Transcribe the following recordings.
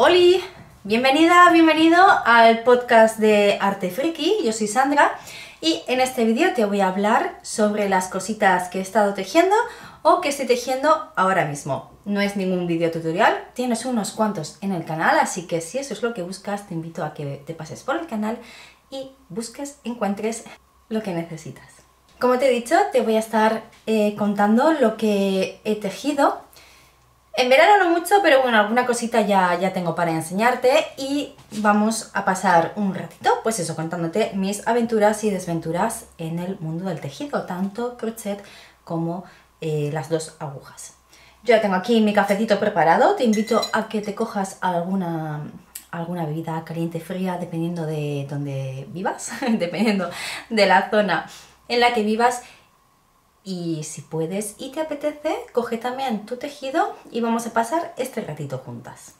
Holi, bienvenida, bienvenido al podcast de Arte Friki. Yo soy Sandra y en este vídeo te voy a hablar sobre las cositas que he estado tejiendo o que estoy tejiendo ahora mismo. No es ningún vídeo tutorial, tienes unos cuantos en el canal, así que si eso es lo que buscas, te invito a que te pases por el canal y busques, encuentres lo que necesitas. Como te he dicho, te voy a estar contando lo que he tejido. En verano no mucho, pero bueno, alguna cosita ya tengo para enseñarte y vamos a pasar un ratito, pues eso, contándote mis aventuras y desventuras en el mundo del tejido, tanto crochet como las dos agujas. Yo ya tengo aquí mi cafecito preparado, te invito a que te cojas alguna bebida caliente, fría, dependiendo de dónde vivas, dependiendo de la zona en la que vivas. Y si puedes y te apetece, coge también tu tejido y vamos a pasar este ratito juntas.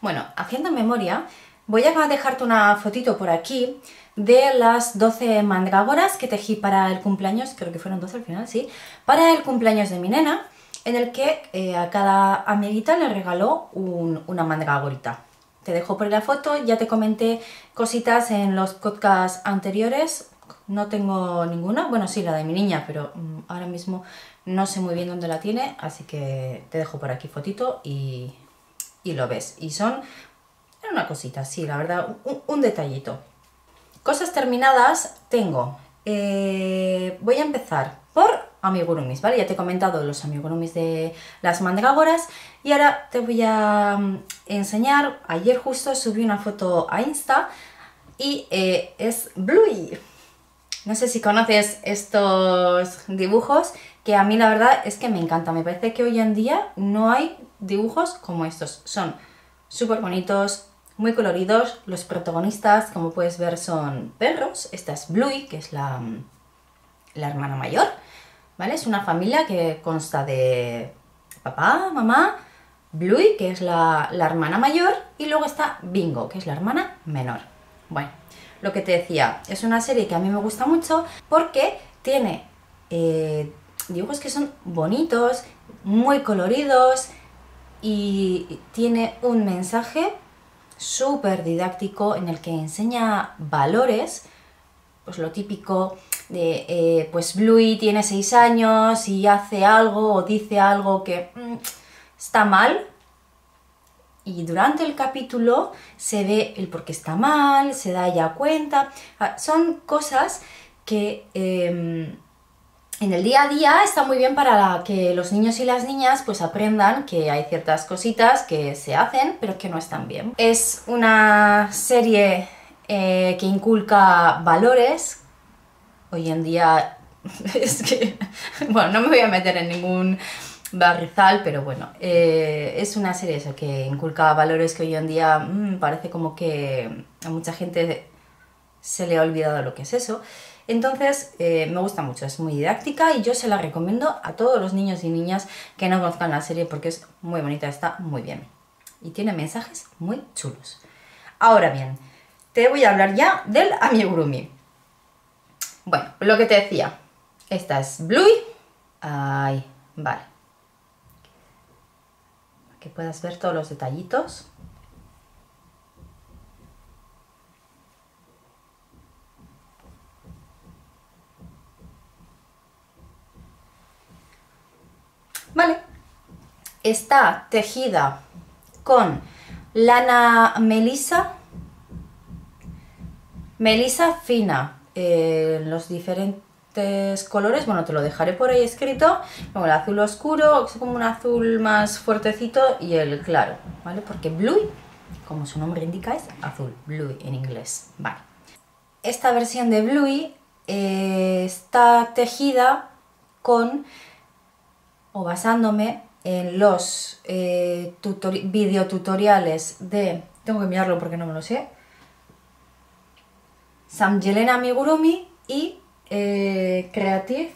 Bueno, haciendo memoria, voy a dejarte una fotito por aquí de las 12 mandrágoras que tejí para el cumpleaños, creo que fueron 12 al final, sí, para el cumpleaños de mi nena, en el que a cada amiguita le regaló una mandrágorita. Te dejo por la foto, ya te comenté cositas en los podcasts anteriores. No tengo ninguna, bueno sí, la de mi niña, pero ahora mismo no sé muy bien dónde la tiene, así que te dejo por aquí fotito y lo ves. Y son una cosita, sí, la verdad, un detallito. Cosas terminadas tengo. Voy a empezar por amigurumis, ¿vale? Ya te he comentado los amigurumis de las mandrágoras y ahora te voy a enseñar. Ayer justo subí una foto a Insta y es Bluey. No sé si conoces estos dibujos, que a mí la verdad es que me encanta. Me parece que hoy en día no hay dibujos como estos. Son súper bonitos, muy coloridos. Los protagonistas, como puedes ver, son perros. Esta es Bluey, que es la hermana mayor, ¿vale? Es una familia que consta de papá, mamá, Bluey, que es la hermana mayor, y luego está Bingo, que es la hermana menor. Bueno, lo que te decía, es una serie que a mí me gusta mucho porque tiene dibujos que son bonitos, muy coloridos y tiene un mensaje súper didáctico en el que enseña valores, pues lo típico de, pues Bluey tiene 6 años y hace algo o dice algo que está mal. Y durante el capítulo se ve el por qué está mal, se da ya cuenta. Son cosas que en el día a día está muy bien para que los niños y las niñas pues aprendan que hay ciertas cositas que se hacen pero que no están bien. Es una serie que inculca valores. Hoy en día es que, bueno, no me voy a meter en ningún barrizal, pero bueno, es una serie eso, que inculca valores que hoy en día parece como que a mucha gente se le ha olvidado lo que es eso. Entonces me gusta mucho, es muy didáctica y yo se la recomiendo a todos los niños y niñas que no conozcan la serie porque es muy bonita, está muy bien y tiene mensajes muy chulos. Ahora bien, te voy a hablar ya del amigurumi. Bueno, lo que te decía, esta es Bluey. Ahí, vale. Que puedas ver todos los detallitos. Vale, está tejida con lana melisa fina, los diferentes colores, bueno, te lo dejaré por ahí escrito, como el azul oscuro, es como un azul más fuertecito y el claro, ¿vale? Porque Bluey, como su nombre indica, es azul, Bluey en inglés, vale. Esta versión de Bluey está tejida con, o basándome en los videotutoriales de, tengo que mirarlo porque no me lo sé, Samjelena Amigurumi y Creative,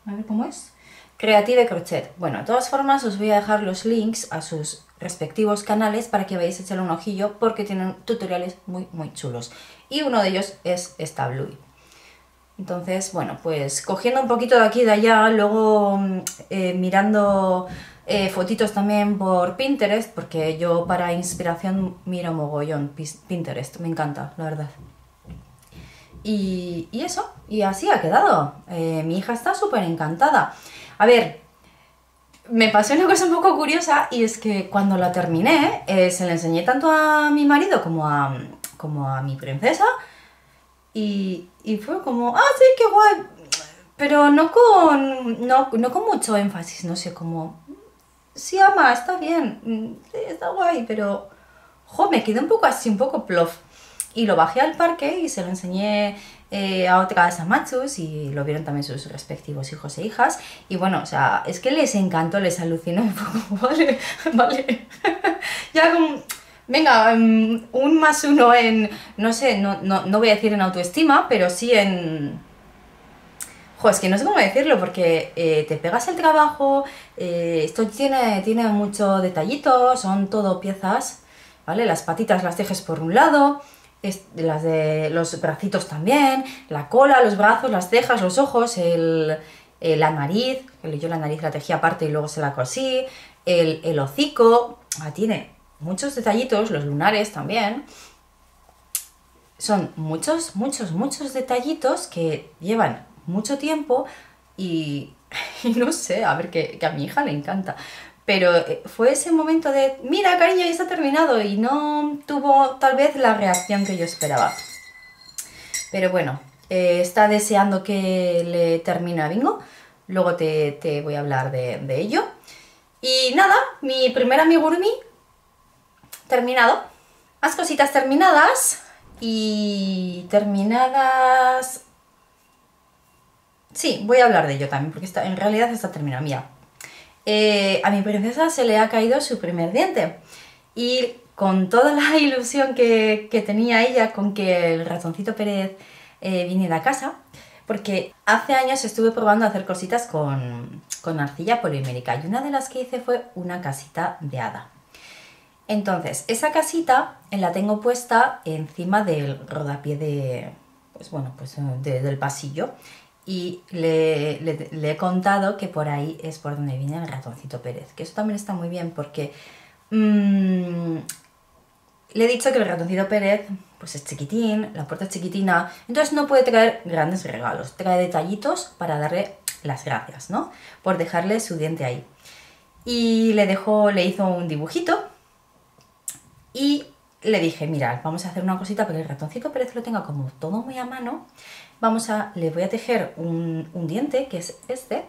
a ver cómo es, Creative Crochet. Bueno, de todas formas os voy a dejar los links a sus respectivos canales para que vayáis a echarle un ojillo porque tienen tutoriales muy chulos y uno de ellos es esta Bluey. Entonces, bueno, pues cogiendo un poquito de aquí y de allá, luego mirando fotitos también por Pinterest, porque yo para inspiración miro mogollón Pinterest, me encanta, la verdad. Y eso, y así ha quedado. Mi hija está súper encantada. A ver, me pasó una cosa un poco curiosa y es que cuando la terminé, se la enseñé tanto a mi marido como a mi princesa y fue como, ah, sí, qué guay, pero no con mucho énfasis, no sé, como, sí, ama, está bien, sí, está guay, pero, jo, me quedé un poco así, un poco plof. Y lo bajé al parque y se lo enseñé a otras amachus y lo vieron también sus respectivos hijos e hijas. Y bueno, o sea, es que les encantó, les alucinó un poco, vale, vale. Ya como, venga, un más uno en, no sé, no voy a decir en autoestima, pero sí en... Jo, es que no sé cómo decirlo, porque te pegas el trabajo, esto tiene mucho detallito, son todo piezas, ¿vale? Las patitas las tejes por un lado, las de los bracitos también, la cola, los brazos, las cejas, los ojos, la nariz, yo la nariz la tejí aparte y luego se la cosí, el hocico, tiene muchos detallitos, los lunares también. Son muchos, muchos, muchos detallitos que llevan mucho tiempo y no sé, a ver, que a mi hija le encanta. Pero fue ese momento de, mira, cariño, ya está terminado, y no tuvo tal vez la reacción que yo esperaba. Pero bueno, está deseando que le termine a Bingo. Luego te voy a hablar de ello. Y nada, mi primer amigurumi terminado. Más cositas terminadas. Y terminadas... Sí, voy a hablar de ello también, porque en realidad está terminado. Mira, a mi princesa se le ha caído su primer diente. Y con toda la ilusión que tenía ella con que el ratoncito Pérez viniera a casa, porque hace años estuve probando a hacer cositas con arcilla polimérica y una de las que hice fue una casita de hada. Entonces, esa casita la tengo puesta encima del rodapié del pasillo y le he contado que por ahí es por donde viene el ratoncito Pérez, que eso también está muy bien porque le he dicho que el ratoncito Pérez pues es chiquitín, la puerta es chiquitina, entonces no puede traer grandes regalos, trae detallitos para darle las gracias, ¿no? Por dejarle su diente ahí. Y le hizo un dibujito y le dije, mira, vamos a hacer una cosita para que el ratoncito Pérez lo tenga como todo muy a mano. Le voy a tejer un diente, que es este.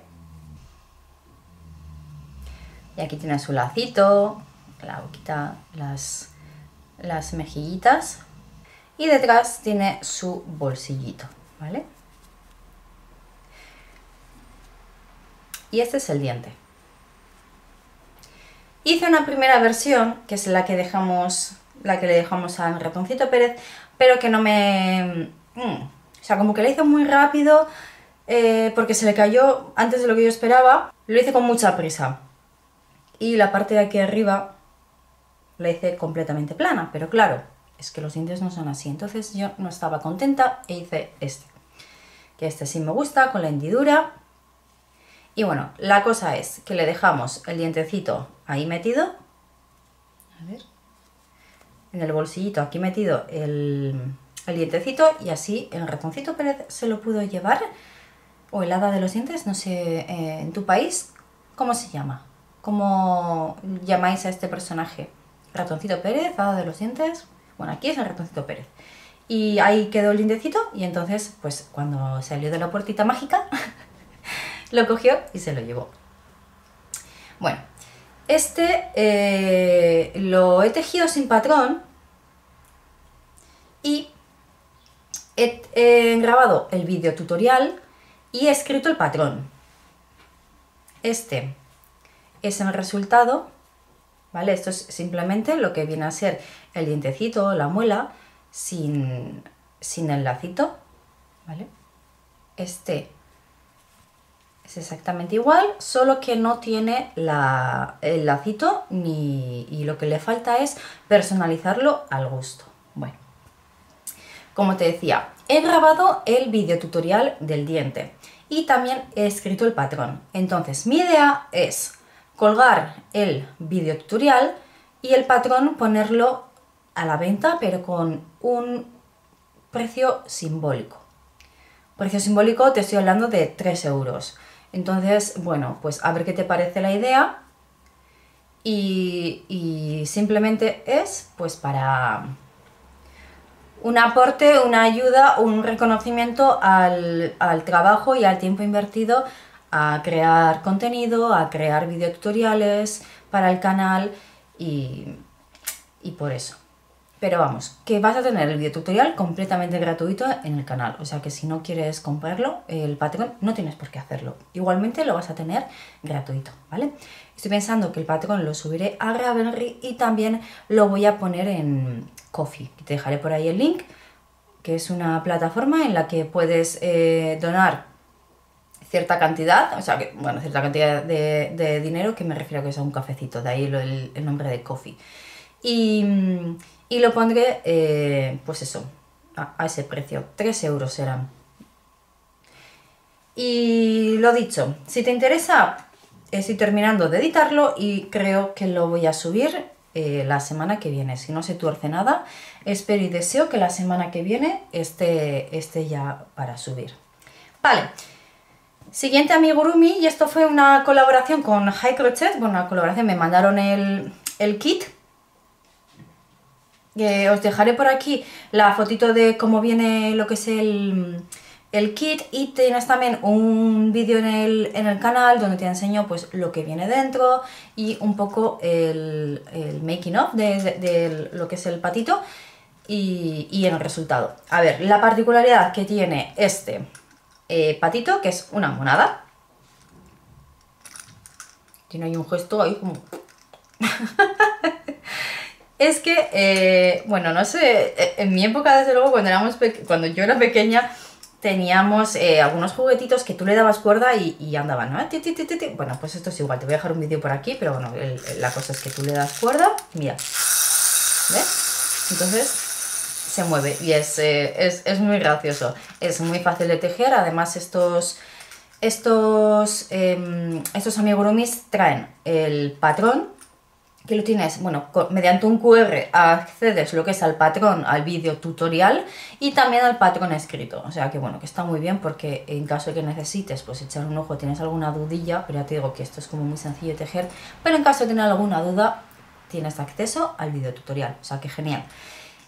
Y aquí tiene su lacito, la boquita, las mejillitas. Y detrás tiene su bolsillito, ¿vale? Y este es el diente. Hice una primera versión, que es la que le dejamos al ratoncito Pérez, pero que no me... O sea, como que la hice muy rápido, porque se le cayó antes de lo que yo esperaba. Lo hice con mucha prisa. Y la parte de aquí arriba la hice completamente plana, pero claro, es que los dientes no son así. Entonces yo no estaba contenta e hice este. Que este sí me gusta, con la hendidura. Y bueno, la cosa es que le dejamos el dientecito ahí metido. A ver. En el bolsillito aquí metido el dientecito y así el ratoncito Pérez se lo pudo llevar. O el hada de los dientes, no sé, en tu país, ¿cómo se llama? ¿Cómo llamáis a este personaje? Ratoncito Pérez, hada de los dientes. Bueno, aquí es el ratoncito Pérez. Y ahí quedó el dientecito y entonces, pues cuando salió de la puertita mágica, lo cogió y se lo llevó. Bueno, lo he tejido sin patrón y he grabado el vídeo tutorial y he escrito el patrón. Este es el resultado, ¿vale? Esto es simplemente lo que viene a ser el dientecito, la muela, sin el lacito, ¿vale? Este es exactamente igual, solo que no tiene el lacito y lo que le falta es personalizarlo al gusto. Bueno, como te decía, he grabado el vídeo tutorial del diente y también he escrito el patrón. Entonces, mi idea es colgar el video tutorial y el patrón ponerlo a la venta, pero con un precio simbólico. Precio simbólico, te estoy hablando de 3 euros. Entonces, bueno, pues a ver qué te parece la idea. Y simplemente es pues para un aporte, una ayuda, un reconocimiento al trabajo y al tiempo invertido a crear contenido, a crear videotutoriales para el canal y por eso. Pero vamos, que vas a tener el videotutorial completamente gratuito en el canal. O sea que si no quieres comprarlo, el patrón, no tienes por qué hacerlo. Igualmente lo vas a tener gratuito, ¿vale? Estoy pensando que el patrón lo subiré a Ravelry y también lo voy a poner en Ko-fi. Te dejaré por ahí el link, que es una plataforma en la que puedes donar cierta cantidad, o sea, que, bueno, cierta cantidad de dinero, que me refiero a que es a un cafecito, de ahí el nombre de Ko-fi. Y lo pondré, pues eso, a ese precio, 3 euros serán. Y lo dicho, si te interesa, estoy terminando de editarlo y creo que lo voy a subir la semana que viene. Si no se tuerce nada, espero y deseo que la semana que viene esté ya para subir. Vale, siguiente amigurumi, y esto fue una colaboración con High Crochet. Bueno, una colaboración, me mandaron el kit. Os dejaré por aquí la fotito de cómo viene lo que es el kit, y tienes también un vídeo en el canal donde te enseño pues lo que viene dentro y un poco el making of de lo que es el patito y el resultado. A ver, la particularidad que tiene este patito, que es una monada, tiene ahí un gesto ahí como... Es que, bueno, no sé, en mi época, desde luego, cuando yo era pequeña, teníamos algunos juguetitos que tú le dabas cuerda y andaban, ¿no? Bueno, pues esto es igual, te voy a dejar un vídeo por aquí, pero bueno, la cosa es que tú le das cuerda, mira, ¿ves? Entonces se mueve y es muy gracioso, es muy fácil de tejer. Además estos amigurumis traen el patrón, que lo tienes, bueno, mediante un QR accedes lo que es al patrón, al vídeo tutorial y también al patrón escrito. O sea que bueno, que está muy bien, porque en caso de que necesites pues echar un ojo, tienes alguna dudilla, pero ya te digo que esto es como muy sencillo de tejer, pero en caso de tener alguna duda tienes acceso al vídeo tutorial, o sea que genial.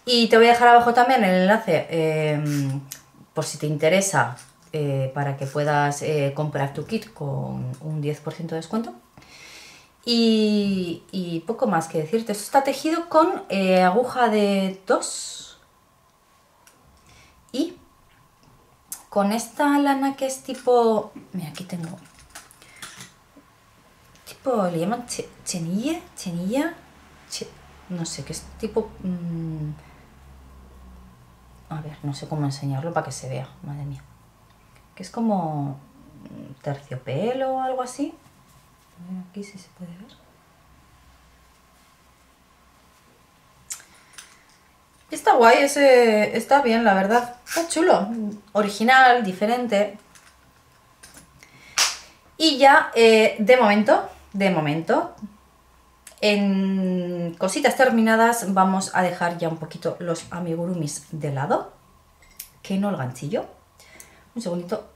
Y te voy a dejar abajo también el enlace por si te interesa, para que puedas comprar tu kit con un 10% de descuento. Y poco más que decirte. Esto está tejido con aguja de 2 y con esta lana que es tipo... Mira, aquí tengo... Tipo, le llaman chenilla, no sé, que es tipo... a ver, no sé cómo enseñarlo para que se vea, madre mía. Que es como terciopelo o algo así. Aquí sí se puede ver. Está guay, está bien, la verdad. Está chulo, original, diferente. Y ya, de momento, en cositas terminadas, vamos a dejar ya un poquito los amigurumis de lado. Que no el ganchillo. Un segundito,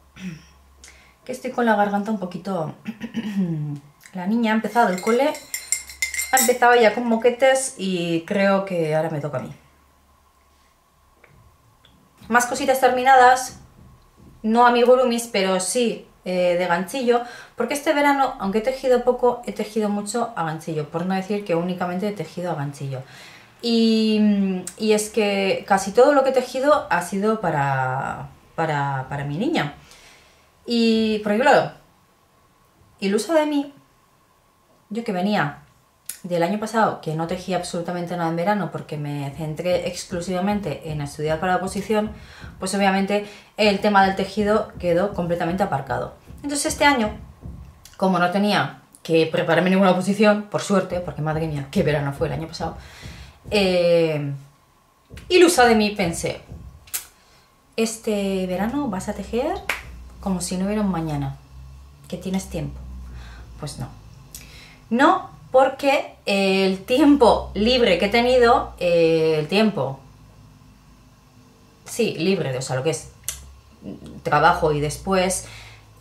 que estoy con la garganta un poquito... La niña ha empezado el cole, ha empezado ya con moquetes y creo que ahora me toca a mí. Más cositas terminadas, no amigurumis, pero sí de ganchillo, porque este verano, aunque he tejido poco, he tejido mucho a ganchillo, por no decir que únicamente he tejido a ganchillo. Y es que casi todo lo que he tejido ha sido para mi niña. Y, por claro, ilusa de mí, yo que venía del año pasado, que no tejía absolutamente nada en verano porque me centré exclusivamente en estudiar para la oposición, pues obviamente el tema del tejido quedó completamente aparcado. Entonces este año, como no tenía que prepararme ninguna oposición, por suerte, porque madre mía, qué verano fue el año pasado, ilusa de mí pensé, este verano vas a tejer como si no hubiera un mañana, que tienes tiempo. Pues no. No, porque el tiempo libre que he tenido, sí, libre, o sea, lo que es trabajo y después,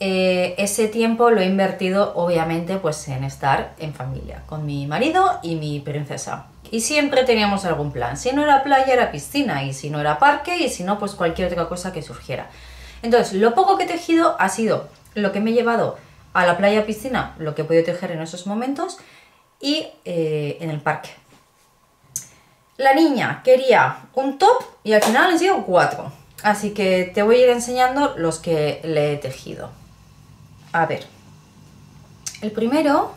ese tiempo lo he invertido obviamente pues en estar en familia, con mi marido y mi princesa. Y siempre teníamos algún plan, si no era playa era piscina, y si no era parque, y si no pues cualquier otra cosa que surgiera. Entonces, lo poco que he tejido ha sido lo que me he llevado a la playa piscina, lo que he podido tejer en esos momentos, y en el parque. La niña quería un top y al final han sido 4. Así que te voy a ir enseñando los que le he tejido. A ver. El primero,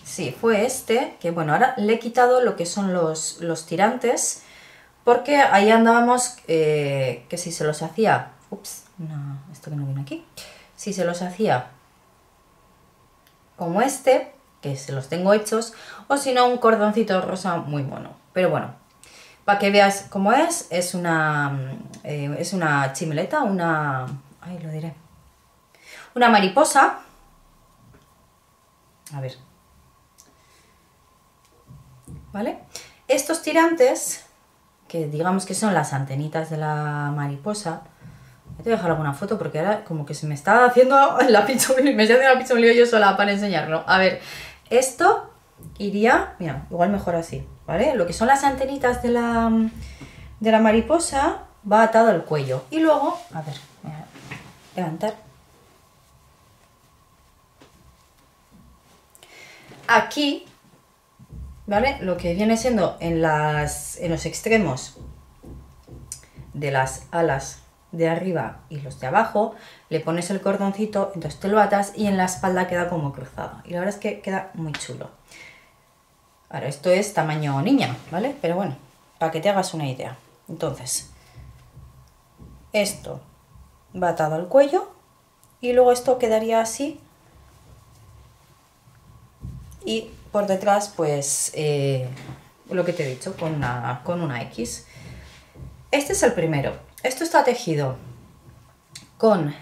sí, fue este, que bueno, ahora le he quitado lo que son los tirantes, porque ahí andábamos, que si se los hacía... Ups, no, esto que no viene aquí. Si se los hacía como este, que se los tengo hechos, o si no, un cordoncito rosa muy mono. Pero bueno, para que veas cómo es una chimeleta, ay, lo diré, una mariposa. A ver, ¿vale? Estos tirantes, que digamos que son las antenitas de la mariposa, te voy a dejar alguna foto porque ahora como que se me está haciendo la pichulía, me estoy haciendo la pichulía yo sola para enseñarlo. A ver, esto iría, mira, igual mejor así, ¿vale? Lo que son las antenitas de la mariposa va atado al cuello. Y luego, a ver, voy a levantar. Aquí, ¿vale? Lo que viene siendo en los extremos de las alas de arriba y los de abajo, le pones el cordoncito, entonces te lo atas y en la espalda queda como cruzado. Y la verdad es que queda muy chulo. Ahora, esto es tamaño niña, ¿vale? Pero bueno, para que te hagas una idea. Entonces, esto va atado al cuello y luego esto quedaría así. Y por detrás, pues, lo que te he dicho, con una X. Este es el primero. Esto está tejido con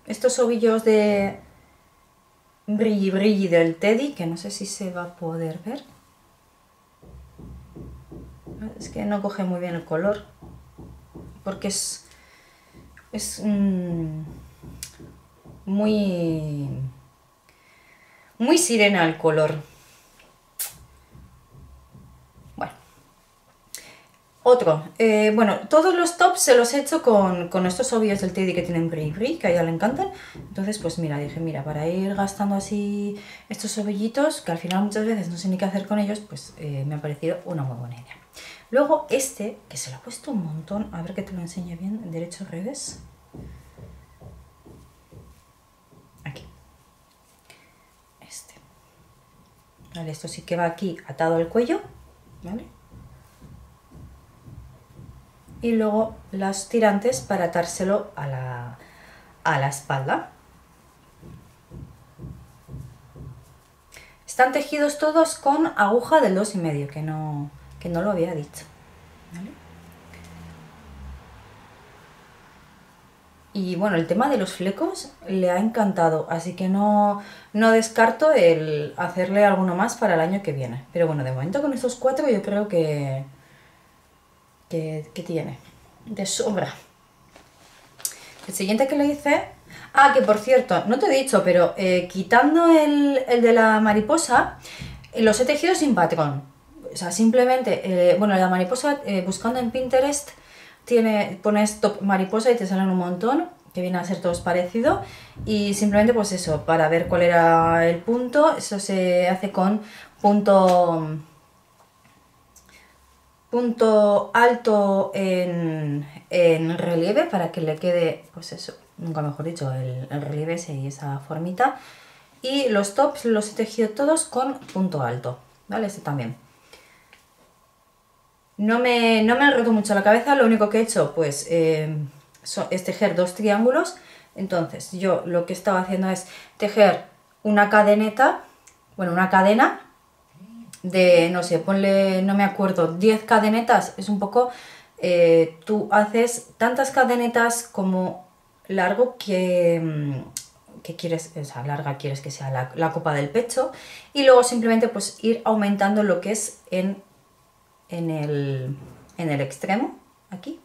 estos ovillos de brilli brilli del Teddy, que no sé si se va a poder ver. Es que no coge muy bien el color, porque es muy sirena el color. Bueno, otro. Bueno, todos los tops se los he hecho con estos ovillos del Teddy que tienen brilli brilli, que a ella le encantan. Entonces, pues mira, dije, mira, para ir gastando así estos ovillitos, que al final muchas veces no sé ni qué hacer con ellos, pues me ha parecido una muy buena idea. Luego este, que se lo ha puesto un montón, a ver que te lo enseñe bien, derecho al revés. Aquí. Este. Vale, esto sí que va aquí atado al cuello, ¿vale? Y luego las tirantes para atárselo a la espalda. Están tejidos todos con aguja del 2,5, que no lo había dicho, ¿vale? Y bueno, el tema de los flecos le ha encantado, así que no descarto el hacerle alguno más para el año que viene. Pero bueno, de momento con estos 4 yo creo que tiene de sobra. El siguiente que le hice... Ah, que por cierto, no te he dicho, pero quitando el de la mariposa, los he tejido sin patrón. O sea, simplemente, bueno, la mariposa, buscando en Pinterest, pones top mariposa y te salen un montón, que viene a ser todos parecido. Y simplemente pues eso, para ver cuál era el punto, eso se hace con punto alto en relieve, para que le quede, pues eso, nunca mejor dicho, el relieve ese y esa formita. Y los tops los he tejido todos con punto alto, ¿vale? Este también. No me he roto mucho la cabeza, lo único que he hecho pues es tejer 2 triángulos. Entonces yo lo que estaba haciendo es tejer una cadeneta, bueno, una cadena de, no sé, ponle, no me acuerdo, 10 cadenetas, es un poco, tú haces tantas cadenetas como largo que que quieres, o sea, larga quieres que sea la copa del pecho, y luego simplemente pues ir aumentando lo que es en el extremo, aquí,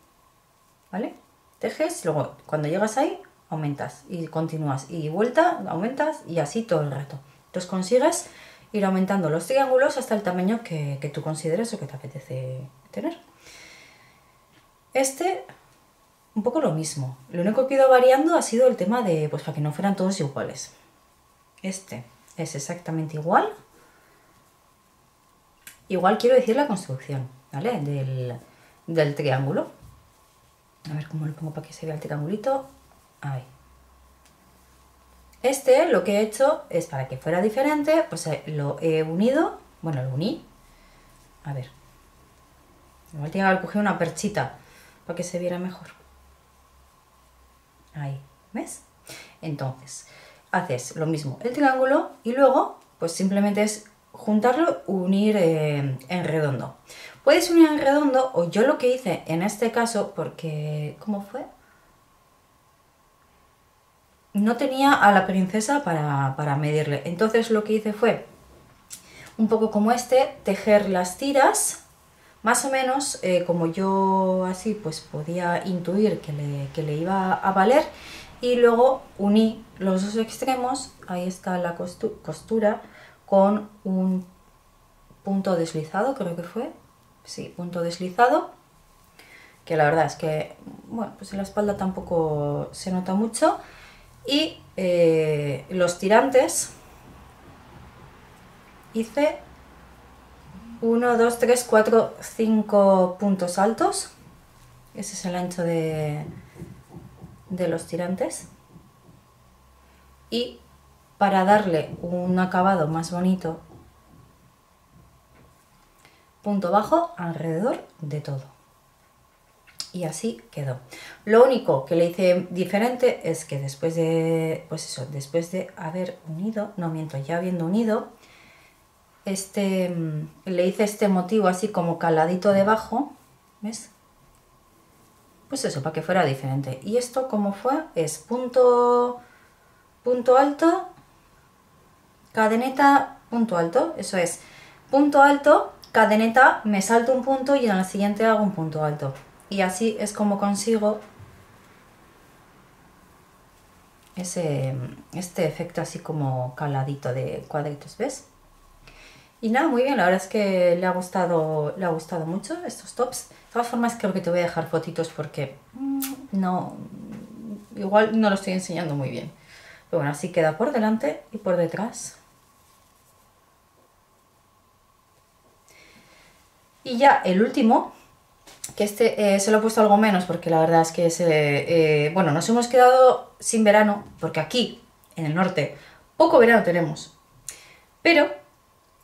¿vale? Tejes, luego cuando llegas ahí, aumentas y continúas, y vuelta, aumentas, y así todo el rato. Entonces consigues ir aumentando los triángulos hasta el tamaño que tú consideres o que te apetece tener. Un poco lo mismo. Lo único que he ido variando ha sido el tema de, pues para que no fueran todos iguales. Este es exactamente igual. Igual quiero decir la construcción, ¿vale? Del triángulo. A ver cómo lo pongo para que se vea el triangulito. Ahí. Lo que he hecho es, para que fuera diferente, pues lo he unido. Bueno, lo uní. A ver. Igual tengo que haber cogido una perchita para que se viera mejor. Ahí, ¿ves? Entonces, haces lo mismo, el triángulo, y luego, pues simplemente es juntarlo, unir en redondo. Puedes unir en redondo, o yo lo que hice en este caso, porque, ¿cómo fue? No tenía a la princesa para medirle. Entonces lo que hice fue, un poco como tejer las tiras, más o menos como yo así pues podía intuir que le iba a valer, y luego uní los dos extremos, ahí está la costura, con un punto deslizado, creo que fue, sí, punto deslizado, que la verdad es que, bueno, pues en la espalda tampoco se nota mucho, y los tirantes hice 1, 2, 3, 4, 5 puntos altos. Ese es el ancho de los tirantes. Y para darle un acabado más bonito, punto bajo alrededor de todo. Y así quedó. Lo único que le hice diferente es que después de, pues eso, después de haber unido, no miento, ya habiendo unido, le hice este motivo así como caladito debajo, ¿ves? Pues eso, para que fuera diferente. Y esto, como fue, es punto alto, cadeneta, punto alto. Eso es, punto alto, cadeneta, me salto un punto y en la siguiente hago un punto alto. Y así es como consigo este efecto así como caladito de cuadritos, ¿ves? Y nada, muy bien, la verdad es que le ha gustado mucho estos tops. De todas formas, creo que te voy a dejar fotitos porque no, igual no lo estoy enseñando muy bien. Pero bueno, así queda por delante y por detrás. Y ya el último, que se lo he puesto algo menos porque la verdad es que bueno, nos hemos quedado sin verano porque aquí, en el norte, poco verano tenemos. Pero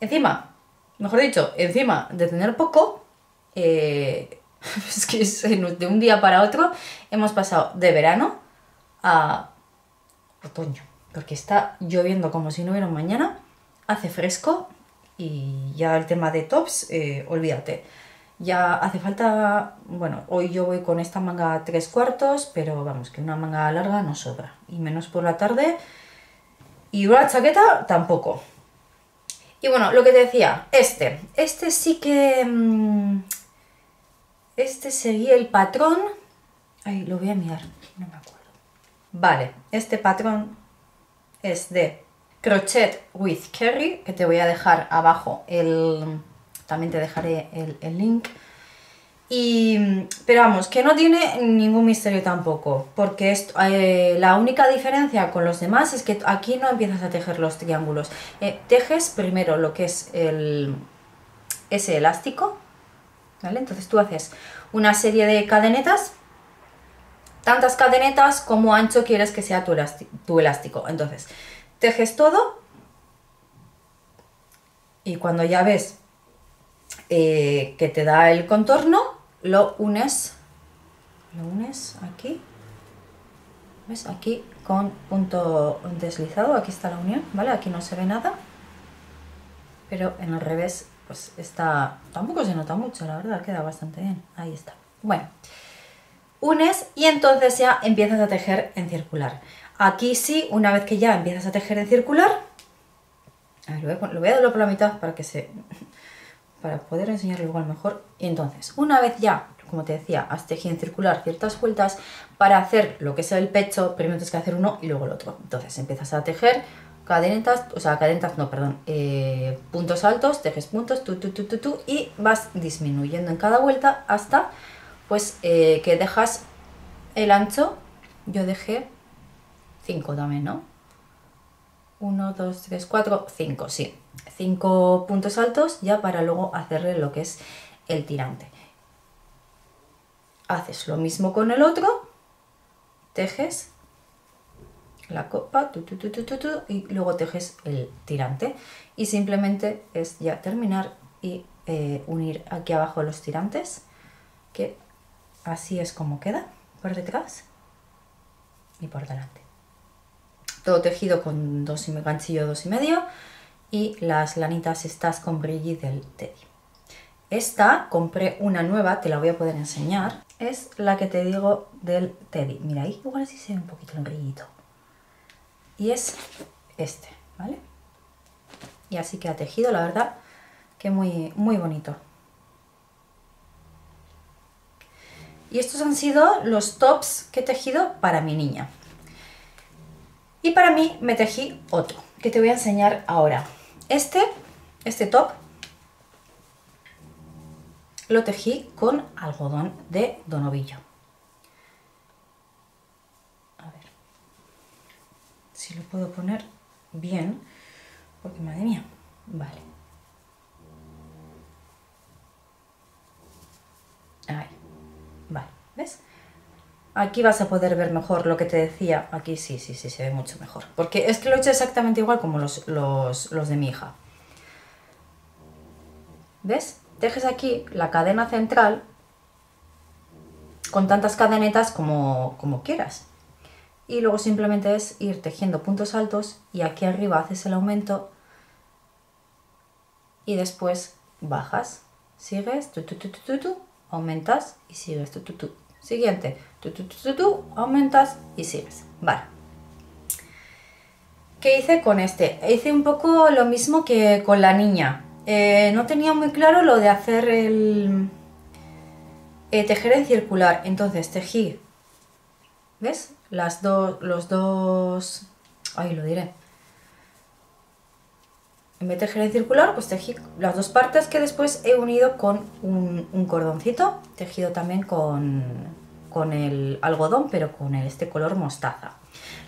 encima, mejor dicho, encima de tener poco, es que de un día para otro hemos pasado de verano a otoño, porque está lloviendo como si no hubiera un mañana, hace fresco y ya el tema de tops, olvídate. Ya hace falta, bueno, hoy yo voy con esta manga 3/4, pero vamos, que una manga larga no sobra, y menos por la tarde, y una chaqueta tampoco. Y bueno, lo que te decía, este sí que... seguía el patrón... Ay, lo voy a mirar, no me acuerdo. Vale, este patrón es de Crochet with Kerry, que te voy a dejar abajo también te dejaré el link. Pero vamos, que no tiene ningún misterio tampoco, porque la única diferencia con los demás es que aquí no empiezas a tejer los triángulos. Tejes primero lo que es ese elástico, ¿vale? Entonces tú haces una serie de cadenetas, tantas cadenetas como ancho quieres que sea tu elástico. Entonces tejes todo y cuando ya ves que te da el contorno, lo unes aquí, ¿ves? Aquí con punto deslizado, aquí está la unión, ¿vale? Aquí no se ve nada, pero en el revés pues tampoco se nota mucho, la verdad, queda bastante bien, ahí está. Bueno, unes y entonces ya empiezas a tejer en circular. Aquí sí, una vez que ya empiezas a tejer en circular, a ver, lo voy a doblar por la mitad para poder enseñarlo igual mejor. Y entonces, una vez ya, como te decía, has tejido en circular ciertas vueltas, para hacer lo que es el pecho, primero tienes que hacer uno y luego el otro. Entonces empiezas a tejer cadenetas, o sea, cadenetas no, perdón, puntos altos, tejes puntos, y vas disminuyendo en cada vuelta hasta pues que dejas el ancho. Yo dejé 5 también, ¿no? 1, 2, 3, 4, 5, sí. 5 puntos altos ya para luego hacerle lo que es el tirante. Haces lo mismo con el otro, tejes la copa y luego tejes el tirante. Y simplemente es ya terminar y unir aquí abajo los tirantes, que así es como queda por detrás y por delante. Todo tejido con ganchillo 2,5 y las lanitas estas con brilli del Teddy. Esta compré una nueva, te la voy a poder enseñar. Es la que te digo del Teddy. Mira, ahí igual así se ve un poquito el brillito. Y es este, ¿vale? Y así queda tejido, la verdad que muy, muy bonito. Y estos han sido los tops que he tejido para mi niña. Y para mí me tejí otro, que te voy a enseñar ahora. Este top lo tejí con algodón de Donovillo. A ver si lo puedo poner bien, porque madre mía, vale. Ahí, vale, ¿ves? Aquí vas a poder ver mejor lo que te decía. Aquí sí, se ve mucho mejor. Porque es que lo he hecho exactamente igual como los de mi hija. ¿Ves? Tejes aquí la cadena central con tantas cadenetas como quieras. Y luego simplemente es ir tejiendo puntos altos y aquí arriba haces el aumento y después bajas. Sigues, aumentas y sigues, Siguiente, aumentas y sigues. Vale. ¿Qué hice con este? Hice un poco lo mismo que con la niña. No tenía muy claro lo de hacer el tejer en circular. Entonces tejí, ¿ves? Los dos... Ahí lo diré. En vez de tejer en circular, pues tejí las dos partes que después he unido con un cordoncito, tejido también con el algodón, pero con este color mostaza.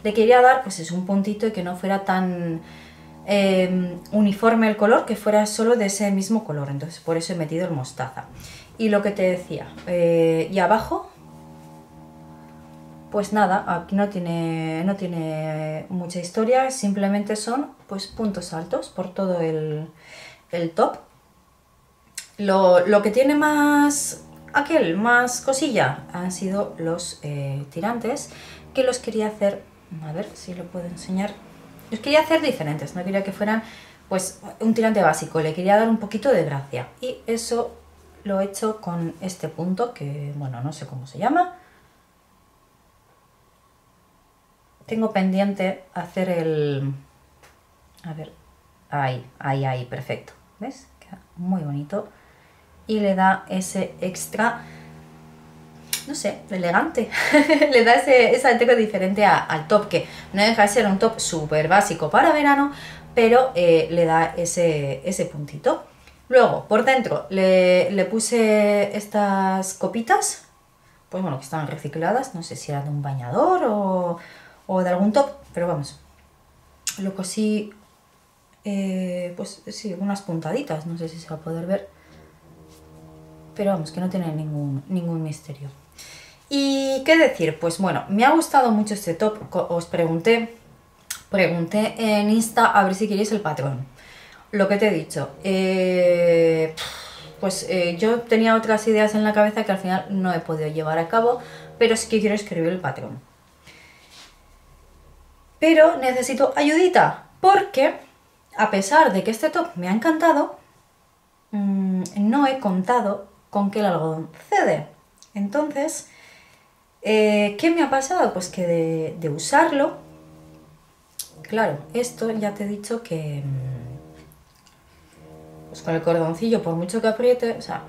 Le quería dar, pues es un puntito y que no fuera tan uniforme el color, que fuera solo de ese mismo color. Entonces por eso he metido el mostaza. Y lo que te decía, y abajo, pues nada, aquí no tiene mucha historia, simplemente son pues puntos altos por todo el top. Lo que tiene más cosilla han sido los tirantes, que los quería hacer, a ver si lo puedo enseñar, los quería hacer diferentes, no quería que fueran pues un tirante básico, le quería dar un poquito de gracia y eso lo he hecho con este punto que, bueno, no sé cómo se llama. Tengo pendiente hacer el... A ver, ahí, perfecto. ¿Ves? Queda muy bonito. Y le da ese extra, no sé, elegante. Le da ese toque diferente al top, que no deja de ser un top súper básico para verano, pero le da ese puntito. Luego, por dentro, le puse estas copitas, pues bueno, que estaban recicladas. No sé si eran de un bañador o de algún top, pero vamos, lo cosí pues sí, unas puntaditas, no sé si se va a poder ver, pero vamos, que no tiene ningún misterio. Y qué decir, pues bueno, me ha gustado mucho este top. Os pregunté en Insta a ver si queréis el patrón. Lo que te he dicho, yo tenía otras ideas en la cabeza que al final no he podido llevar a cabo, pero sí que quiero escribir el patrón. Pero necesito ayudita, porque a pesar de que este top me ha encantado, no he contado con que el algodón cede. Entonces, ¿qué me ha pasado? Pues que de usarlo, Claro, esto ya te he dicho que pues con el cordoncillo, por mucho que apriete, o sea,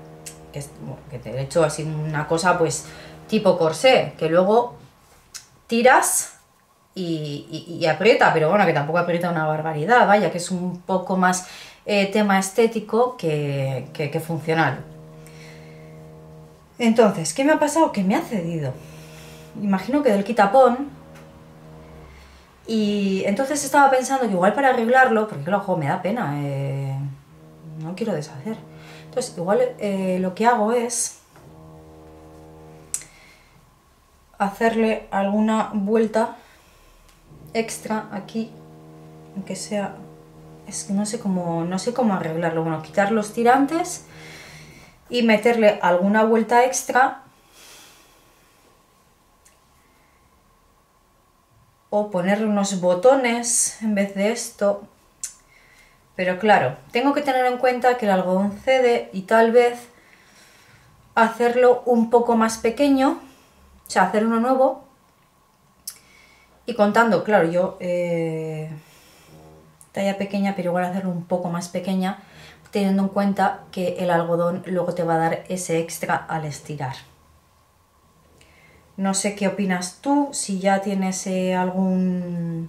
que te he hecho así una cosa pues tipo corsé, que luego tiras y aprieta, pero bueno, que tampoco aprieta una barbaridad, vaya, que es un poco más tema estético que funcional. Entonces, ¿qué me ha pasado? Que me ha cedido. Imagino que del quitapón. Y entonces estaba pensando que igual para arreglarlo, porque claro, jo, me da pena, no quiero deshacer. Entonces, igual lo que hago es hacerle alguna vuelta extra aquí, aunque sea, es que no sé cómo arreglarlo. Bueno, quitar los tirantes y meterle alguna vuelta extra, o ponerle unos botones en vez de esto. Pero claro, tengo que tener en cuenta que el algodón cede y tal vez hacerlo un poco más pequeño, o sea, hacer uno nuevo. Y contando, claro, yo talla pequeña, pero igual hacerlo un poco más pequeña, teniendo en cuenta que el algodón luego te va a dar ese extra al estirar. No sé qué opinas tú, si ya tienes alguna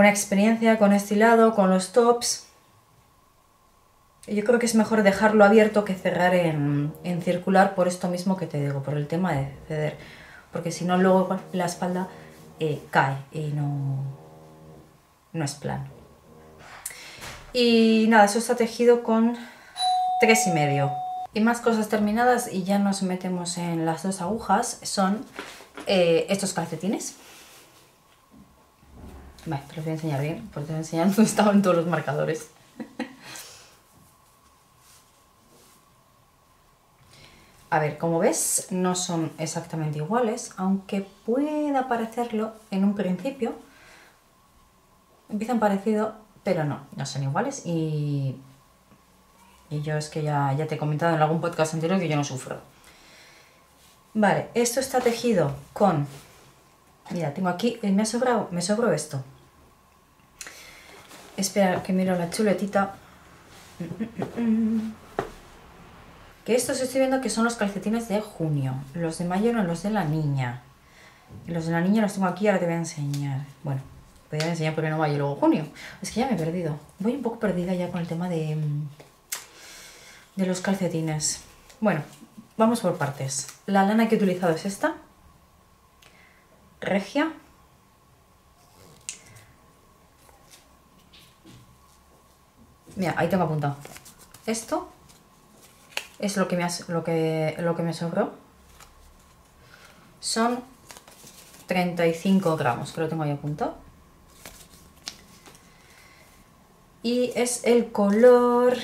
experiencia con este hilado, con los tops. Yo creo que es mejor dejarlo abierto que cerrar en circular, por esto mismo que te digo, por el tema de ceder. Porque si no, luego la espalda cae y no es plano. Y nada, eso está tejido con 3,5. Y más cosas terminadas, y ya nos metemos en las 2 agujas, son estos calcetines. Vale, te los voy a enseñar bien, porque te voy a enseñar dónde estaban todos los marcadores. A ver, como ves, no son exactamente iguales, aunque pueda parecerlo en un principio. Empiezan parecido, pero no son iguales. Y yo es que ya te he comentado en algún podcast anterior que yo no sufro. Vale, esto está tejido con... Mira, tengo aquí, me sobró esto. Espera, que miro la chuletita. Que estos estoy viendo que son los calcetines de junio. Los de mayo eran los de la niña. Y los de la niña los tengo aquí y ahora te voy a enseñar. Bueno, te voy a enseñar porque no mayo y luego junio. Es que ya me he perdido. Voy un poco perdida ya con el tema de los calcetines. Bueno, vamos por partes. La lana que he utilizado es esta. Regia. Mira, ahí tengo apuntado. Esto es lo que me sobró. Son 35 gramos, que lo tengo ahí apuntado. Y es el color...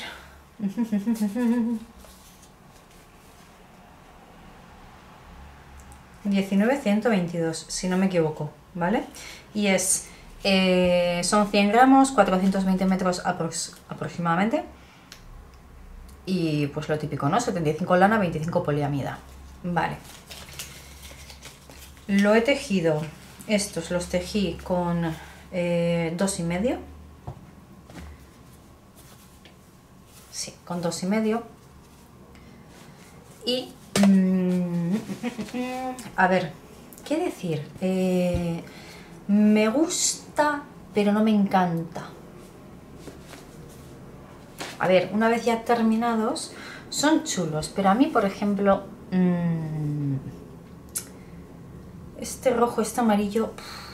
19-122, si no me equivoco, ¿vale? Y son 100 gramos, 420 metros aproximadamente. Y pues lo típico, ¿no? 75 lana, 25 poliamida. Vale. Lo he tejido, estos los tejí con 2,5. Sí, con 2,5. Y... a ver, ¿qué decir? Me gusta, pero no me encanta. A ver, una vez ya terminados, son chulos, pero a mí, por ejemplo, este rojo, este amarillo,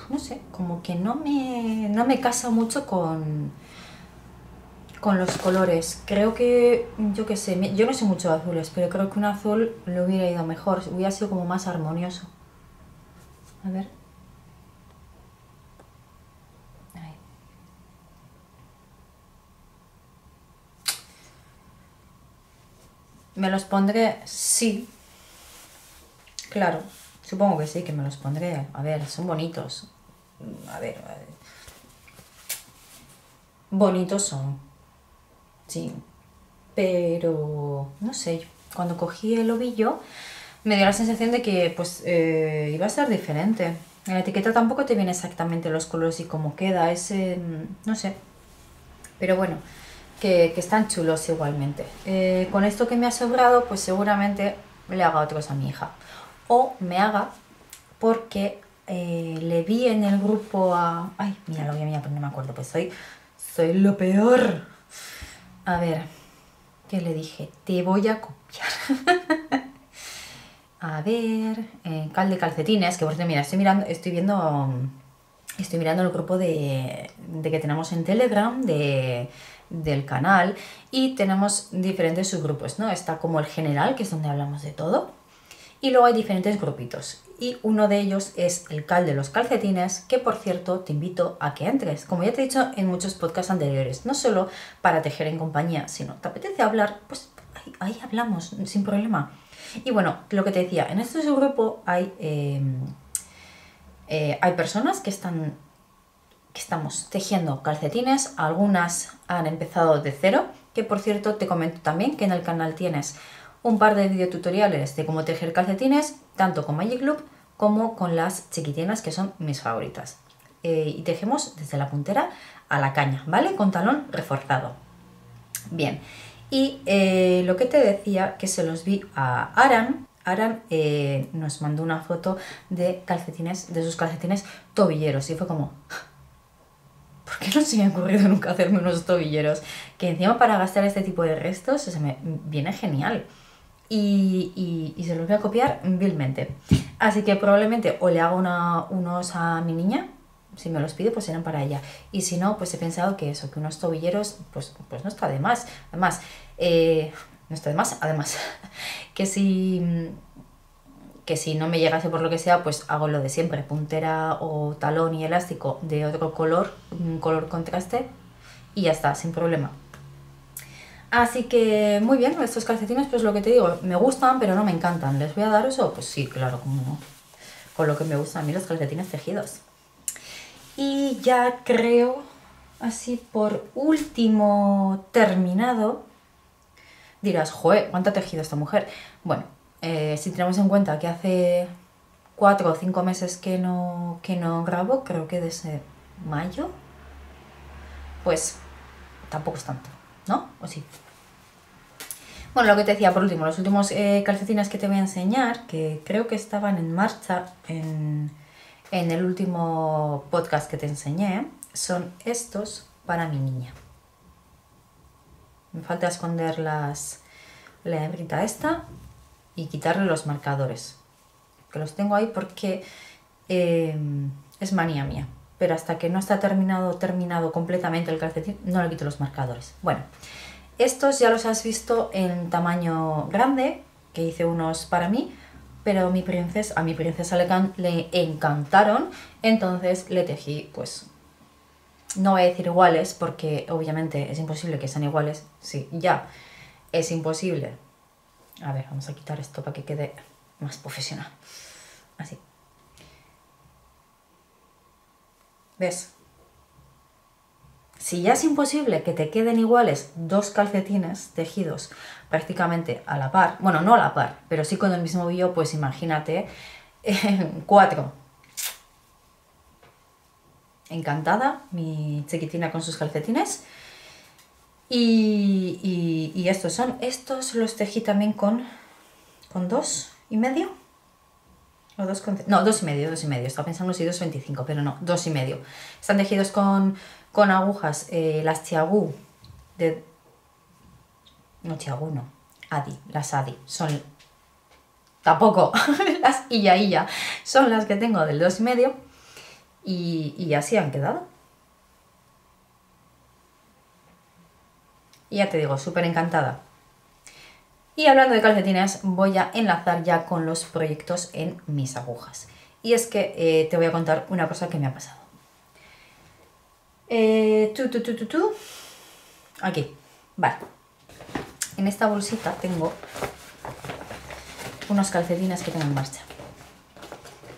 no sé, como que no me casa mucho con los colores. Creo que, yo qué sé, yo no sé mucho de azules, pero creo que un azul le hubiera ido mejor, hubiera sido como más armonioso. A ver. Ahí. ¿Me los pondré? Sí. Claro, supongo que sí, que me los pondré. A ver, son bonitos. A ver. Bonitos son. Sí. Pero, no sé, cuando cogí el ovillo me dio la sensación de que pues iba a ser diferente. En la etiqueta tampoco te viene exactamente los colores y cómo queda, no sé. Pero bueno, que están chulos igualmente. Con esto que me ha sobrado, pues seguramente le haga otros a mi hija. O me haga porque le vi en el grupo a... Ay, mira, lo voy a mirar, pero no me acuerdo, pues soy lo peor. A ver, ¿qué le dije? Te voy a copiar. A ver, cal de calcetines, que por cierto, mira, estoy mirando el grupo de que tenemos en Telegram del canal y tenemos diferentes subgrupos, ¿no? Está como el general, que es donde hablamos de todo, y luego hay diferentes grupitos. Y uno de ellos es el cal de los calcetines, que por cierto te invito a que entres. Como ya te he dicho en muchos podcasts anteriores, no solo para tejer en compañía, sino te apetece hablar, pues ahí hablamos sin problema. Y bueno, lo que te decía, en este subgrupo hay personas que estamos tejiendo calcetines, algunas han empezado de cero, que por cierto te comento también que en el canal tienes un par de videotutoriales de cómo tejer calcetines, tanto con Magic Loop como con las chiquitinas, que son mis favoritas. Y tejemos desde la puntera a la caña, ¿vale? Con talón reforzado. Bien, y lo que te decía, que se los vi a Aran. Aran nos mandó una foto de calcetines, de sus calcetines tobilleros, y fue como... ¿Por qué no se me ha ocurrido nunca hacerme unos tobilleros? Que encima para gastar este tipo de restos se me viene genial. Y se los voy a copiar vilmente. Así que probablemente o le hago unos a mi niña, si me los pide pues serán para ella. Y si no, pues he pensado que eso, que unos tobilleros pues no está de más. Además, no está de más, además, que si no me llegase por lo que sea, pues hago lo de siempre, puntera o talón y elástico de otro color, un color contraste, y ya está, sin problema. Así que muy bien, estos calcetines, pues lo que te digo, me gustan, pero no me encantan. ¿Les voy a dar uso? Pues sí, claro, como no. Con lo que me gustan a mí los calcetines tejidos. Y ya creo, así por último terminado, dirás, joder, ¿cuánto ha tejido esta mujer? Bueno, si tenemos en cuenta que hace 4 o 5 meses que no grabo, creo que desde mayo, pues tampoco es tanto, ¿no? ¿O sí? Bueno, lo que te decía por último, los últimos calcetines que te voy a enseñar, que creo que estaban en marcha en el último podcast que te enseñé, son estos para mi niña. Me falta esconder la hebrita esta y quitarle los marcadores, que los tengo ahí porque es manía mía, pero hasta que no está terminado completamente el calcetín no le quito los marcadores. Bueno, estos ya los has visto en tamaño grande, que hice unos para mí, pero a mi princesa le encantaron, entonces le tejí, pues no voy a decir iguales porque obviamente es imposible que sean iguales. Sí, ya es imposible. A ver, vamos a quitar esto para que quede más profesional. Así. ¿Ves? Si ya es imposible que te queden iguales dos calcetines tejidos prácticamente a la par, bueno, no a la par, pero sí con el mismo brillo, pues imagínate 4. Encantada, mi chiquitina con sus calcetines. Y estos los tejí también con 2,5 o 2,5, no, 2,5, estaba pensando si 2,25, pero no, 2,5. Están tejidos con agujas, las Tiagu las Adi, son tampoco las Iya, son las que tengo del 2,5 y así han quedado. Y ya te digo, súper encantada. Y hablando de calcetines, voy a enlazar ya con los proyectos en mis agujas. Y es que te voy a contar una cosa que me ha pasado. Aquí, vale. En esta bolsita tengo unos calcetines que tengo en marcha.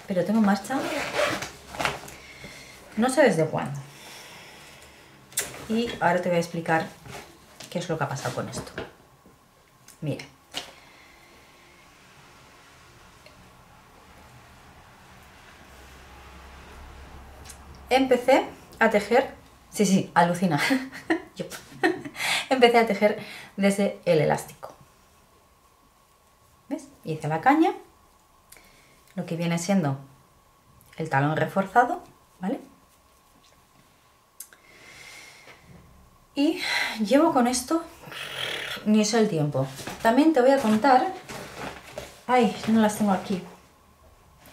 Pero tengo en marcha no sé desde cuándo. Y ahora te voy a explicar qué es lo que ha pasado con esto. Mira. empecé a tejer, sí, alucina, yo empecé a tejer desde el elástico. ¿Ves? Hice la caña, lo que viene siendo el talón reforzado, ¿vale? Y llevo con esto ni sé el tiempo. También te voy a contar... Ay, no las tengo aquí.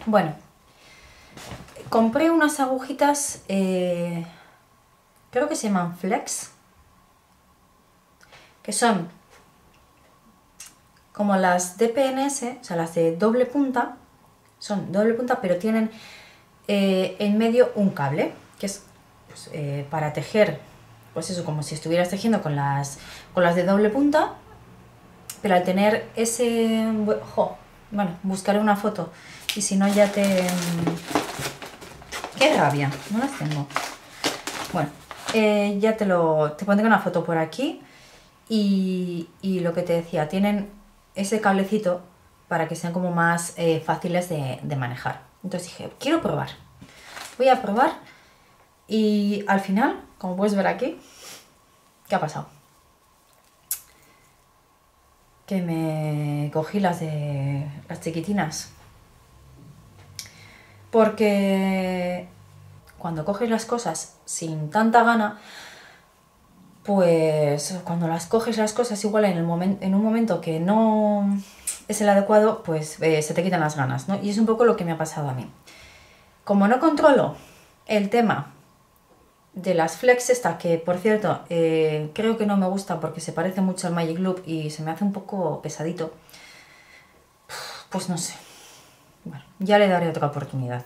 Bueno, compré unas agujitas, creo que se llaman Flex, que son como las DPNS, o sea, las de doble punta. Son doble punta, pero tienen en medio un cable, que es pues, para tejer, pues eso, como si estuvieras tejiendo con las de doble punta, pero al tener ese... bueno, buscaré una foto y si no ya te... ¡Qué rabia! No las tengo. Bueno, ya te pondré una foto por aquí y lo que te decía, tienen ese cablecito para que sean como más fáciles de manejar. Entonces dije, quiero probar. Voy a probar y al final, como puedes ver aquí, ¿qué ha pasado? Que me cogí las chiquitinas. Porque cuando coges las cosas sin tanta gana, pues cuando las coges las cosas igual en un momento que no es el adecuado, pues se te quitan las ganas, ¿no? Y es un poco lo que me ha pasado a mí. Como no controlo el tema de las Flex esta, que por cierto creo que no me gusta porque se parece mucho al Magic Loop y se me hace un poco pesadito, pues no sé. Bueno, ya le daré otra oportunidad.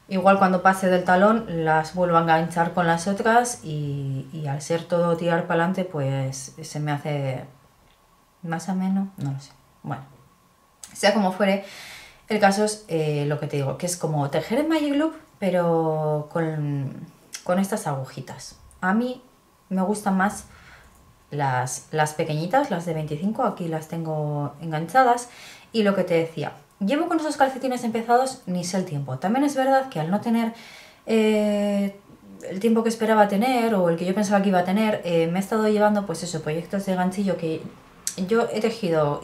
Igual cuando pase del talón las vuelvo a enganchar con las otras y al ser todo tirar para adelante pues se me hace más ameno, no lo sé. Bueno, sea como fuere, el caso es lo que te digo, que es como tejer en Magic Loop pero con estas agujitas. A mí me gustan más las pequeñitas, las de 25, aquí las tengo enganchadas. Y lo que te decía, llevo con esos calcetines empezados ni sé el tiempo. También es verdad que al no tener el tiempo que esperaba tener o el que yo pensaba que iba a tener, me he estado llevando pues eso, proyectos de ganchillo que yo he tejido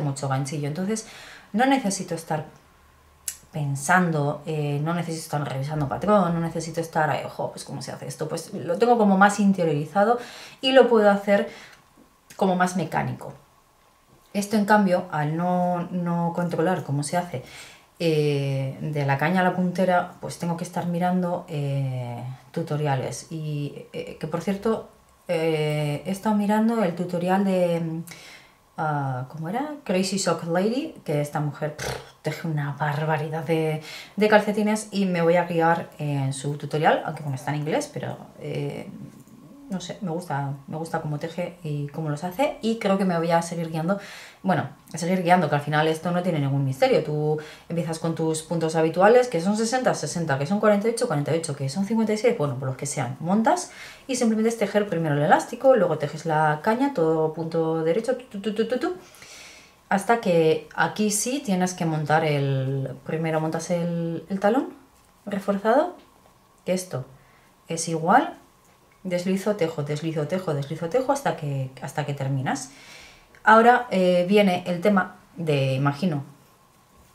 mucho ganchillo, entonces no necesito estar pensando, no necesito estar revisando patrón, no necesito estar, ojo, pues cómo se hace esto, pues lo tengo como más interiorizado y lo puedo hacer como más mecánico. Esto en cambio, al no controlar cómo se hace de la caña a la puntera, pues tengo que estar mirando tutoriales y que por cierto he estado mirando el tutorial de ¿cómo era? Crazy Sock Lady, que esta mujer teje una barbaridad de calcetines y me voy a guiar en su tutorial, aunque bueno, está en inglés, pero no sé, me gusta cómo teje y cómo los hace y creo que me voy a seguir guiando, que al final esto no tiene ningún misterio. Tú empiezas con tus puntos habituales, que son 60, 60, que son 48, 48, que son 56, bueno, por los que sean, montas y simplemente es tejer primero el elástico, luego tejes la caña, todo punto derecho, hasta que aquí sí tienes que montar primero montas el talón reforzado, que esto es igual, deslizo, tejo, deslizo, tejo, deslizo, tejo hasta que terminas. Ahora viene el tema de, imagino,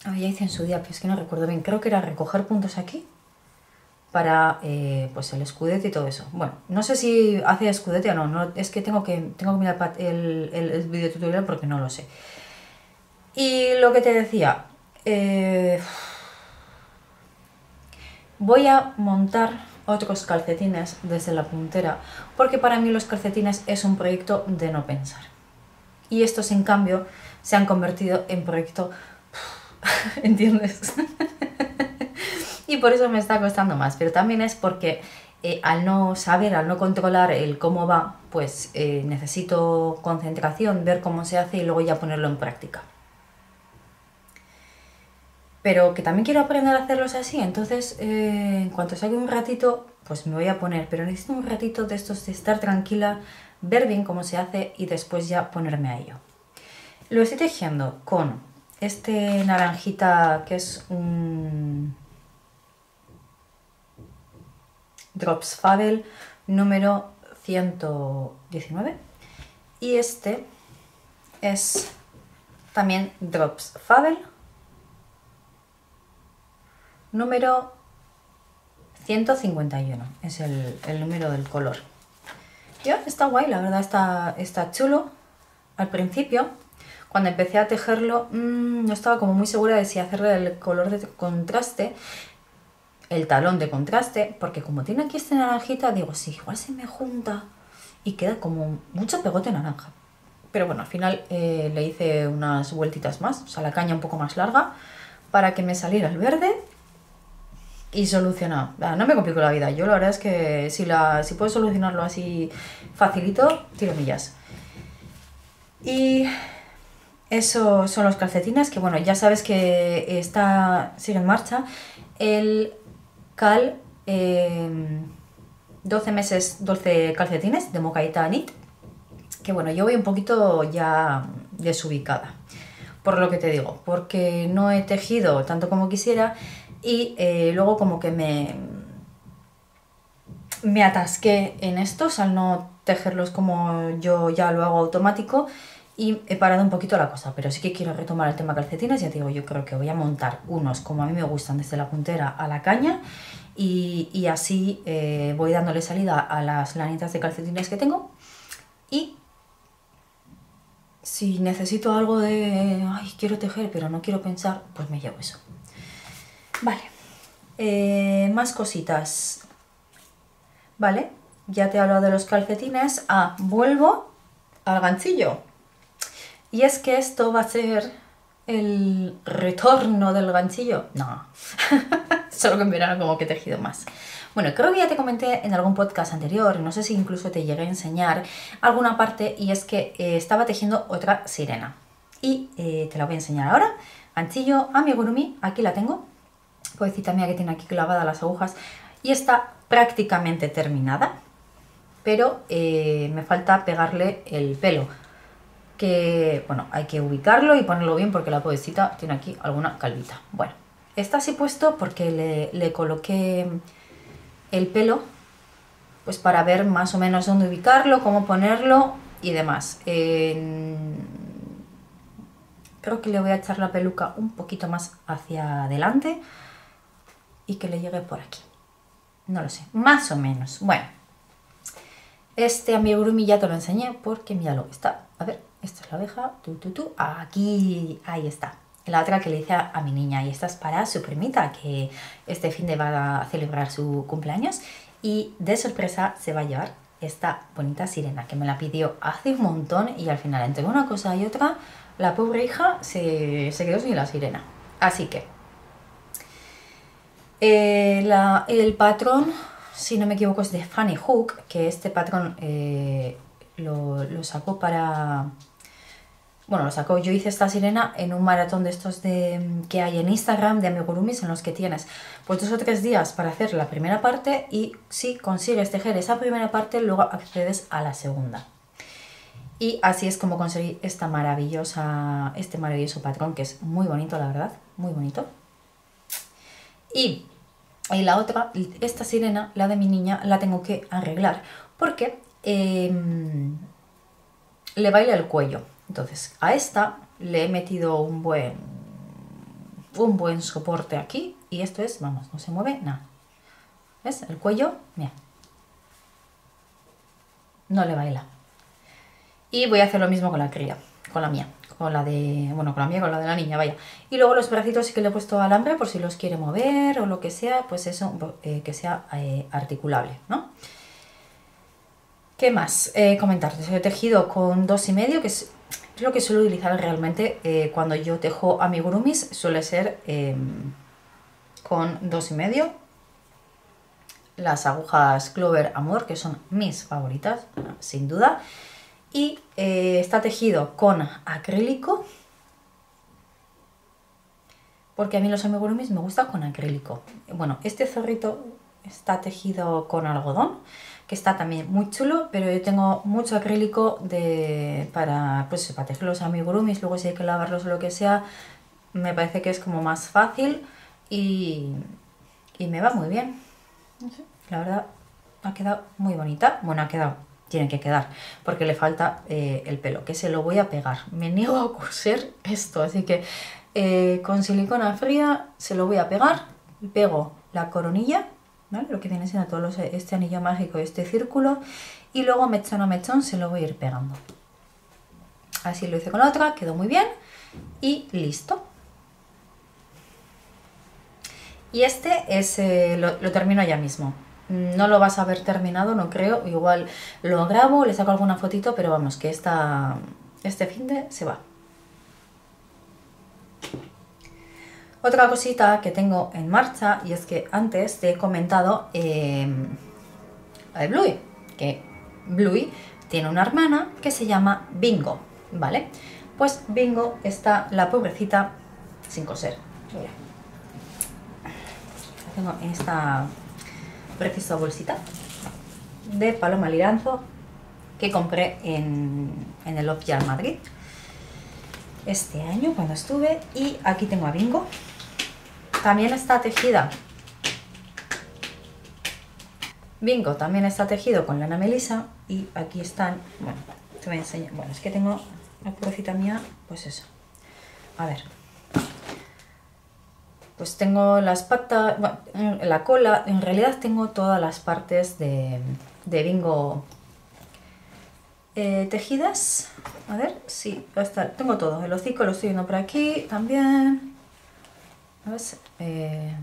ya hice en su día, pero es que no recuerdo bien, creo que era recoger puntos aquí para pues el escudete y todo eso. Bueno, no sé si hace escudete o no, es que tengo que mirar el video tutorial porque no lo sé. Y lo que te decía, voy a montar otros calcetines desde la puntera porque para mí los calcetines es un proyecto de no pensar y estos en cambio se han convertido en proyecto ¿entiendes? Y por eso me está costando más, pero también es porque al no saber, al no controlar el cómo va, pues necesito concentración, ver cómo se hace y luego ya ponerlo en práctica. Pero que también quiero aprender a hacerlos así, entonces en cuanto saque un ratito, pues me voy a poner, pero necesito un ratito de estos de estar tranquila, ver bien cómo se hace y después ya ponerme a ello. Lo estoy tejiendo con este naranjita que es un Drops Fabel número 119. Y este es también Drops Fabel número 151. Es el número del color. Ya, está guay, la verdad está chulo. Al principio, cuando empecé a tejerlo, no estaba como muy segura de si hacerle el color de contraste, el talón de contraste, porque como tiene aquí este naranjita, digo, sí, igual se me junta y queda como mucho pegote naranja. Pero bueno, al final le hice unas vueltitas más, o sea, la caña un poco más larga, para que me saliera el verde y solucionado. No me complico la vida, yo la verdad es que si puedo solucionarlo así facilito, tiro millas. Y eso son los calcetines, que bueno, ya sabes que sigue en marcha el Cal 12 meses, 12 calcetines de Mocaita Knit, que bueno, yo voy un poquito ya desubicada, por lo que te digo, porque no he tejido tanto como quisiera y luego como que me atasqué en estos al no tejerlos como yo ya lo hago automático y he parado un poquito la cosa, pero sí que quiero retomar el tema calcetines. Ya te digo, yo creo que voy a montar unos como a mí me gustan, desde la puntera a la caña, y así voy dándole salida a las lanitas de calcetines que tengo. Y si necesito algo de ay, quiero tejer pero no quiero pensar, pues me llevo eso. Vale, más cositas. Vale, ya te he hablado de los calcetines. Vuelvo al ganchillo. Y es que esto va a ser el retorno del ganchillo. No, solo que en verano como que he tejido más. Bueno, creo que ya te comenté en algún podcast anterior, no sé si incluso te llegué a enseñar alguna parte, y es que estaba tejiendo otra sirena. Y te la voy a enseñar ahora. Ganchillo amigurumi, aquí la tengo. Pobrecita mía que tiene aquí clavadas las agujas. Y está prácticamente terminada, pero me falta pegarle el pelo. Que, bueno, hay que ubicarlo y ponerlo bien porque la pobrecita tiene aquí alguna calvita. Bueno, está así puesto porque le coloqué el pelo, pues para ver más o menos dónde ubicarlo, cómo ponerlo y demás. Creo que le voy a echar la peluca un poquito más hacia adelante y que le llegue por aquí. No lo sé, más o menos. Bueno, este amigurumi ya te lo enseñé porque míralo, está, a ver, esta es la oveja, aquí, ahí está. La otra que le hice a mi niña, y esta es para su primita, que este fin de va a celebrar su cumpleaños, y de sorpresa se va a llevar esta bonita sirena, que me la pidió hace un montón, y al final entre una cosa y otra, la pobre hija se quedó sin la sirena. Así que el patrón, si no me equivoco, es de Fanny Hook, que este patrón lo sacó para... Bueno, lo sacó, yo hice esta sirena en un maratón de estos que hay en Instagram de amigurumis, en los que tienes pues 2 o 3 días para hacer la primera parte, y si consigues tejer esa primera parte, luego accedes a la segunda. Y así es como conseguí este maravilloso patrón, que es muy bonito, la verdad, muy bonito. Y la otra, esta sirena, la de mi niña, la tengo que arreglar porque le baila el cuello. Entonces a esta le he metido un buen soporte aquí, y esto es, vamos, no se mueve nada. ¿Ves? El cuello, mira, no le baila. Y voy a hacer lo mismo con la cría, con la mía, con la de la niña, vaya. Y luego los bracitos sí que le he puesto alambre por si los quiere mover o lo que sea, pues eso, que sea articulable, ¿no? ¿Qué más comentarte? He tejido con 2,5, que es lo que suelo utilizar realmente cuando yo tejo amigurumis, suele ser con 2,5. Las agujas Clover Amor, que son mis favoritas, sin duda. Y está tejido con acrílico, porque a mí los amigurumis me gustan con acrílico. Bueno, este zorrito está tejido con algodón, que está también muy chulo, pero yo tengo mucho acrílico para tejer los amigurumis. Luego si hay que lavarlos o lo que sea, me parece que es como más fácil y me va muy bien. No sé, la verdad ha quedado muy bonita. Bueno, ha quedado, tiene que quedar, porque le falta el pelo, que se lo voy a pegar. Me niego a coser esto, así que con silicona fría se lo voy a pegar. Pego la coronilla, ¿vale? Lo que viene siendo todo este anillo mágico y este círculo, y luego mechón a mechón se lo voy a ir pegando. Así lo hice con la otra, quedó muy bien y listo. Y este es lo termino ya mismo. No lo vas a ver terminado, no creo. Igual lo grabo, le saco alguna fotito, pero vamos, que este finde se va. Otra cosita que tengo en marcha, y es que antes te he comentado la de Bluey, que Bluey tiene una hermana que se llama Bingo, ¿vale? Pues Bingo está, la pobrecita, sin coser. Mira. La tengo en esta preciosa bolsita de Paloma Liranzo que compré en el Love Jar Madrid este año cuando estuve. Y aquí tengo a Bingo. También está tejida. Bingo también está tejido con lana melisa. Y aquí están, bueno, te voy a enseñar. Bueno, es que tengo la pobrecita mía, pues eso. A ver. Pues tengo las patas, bueno, la cola, en realidad tengo todas las partes de Bingo tejidas. A ver, sí, tengo todo. El hocico lo estoy viendo por aquí también. A ver, este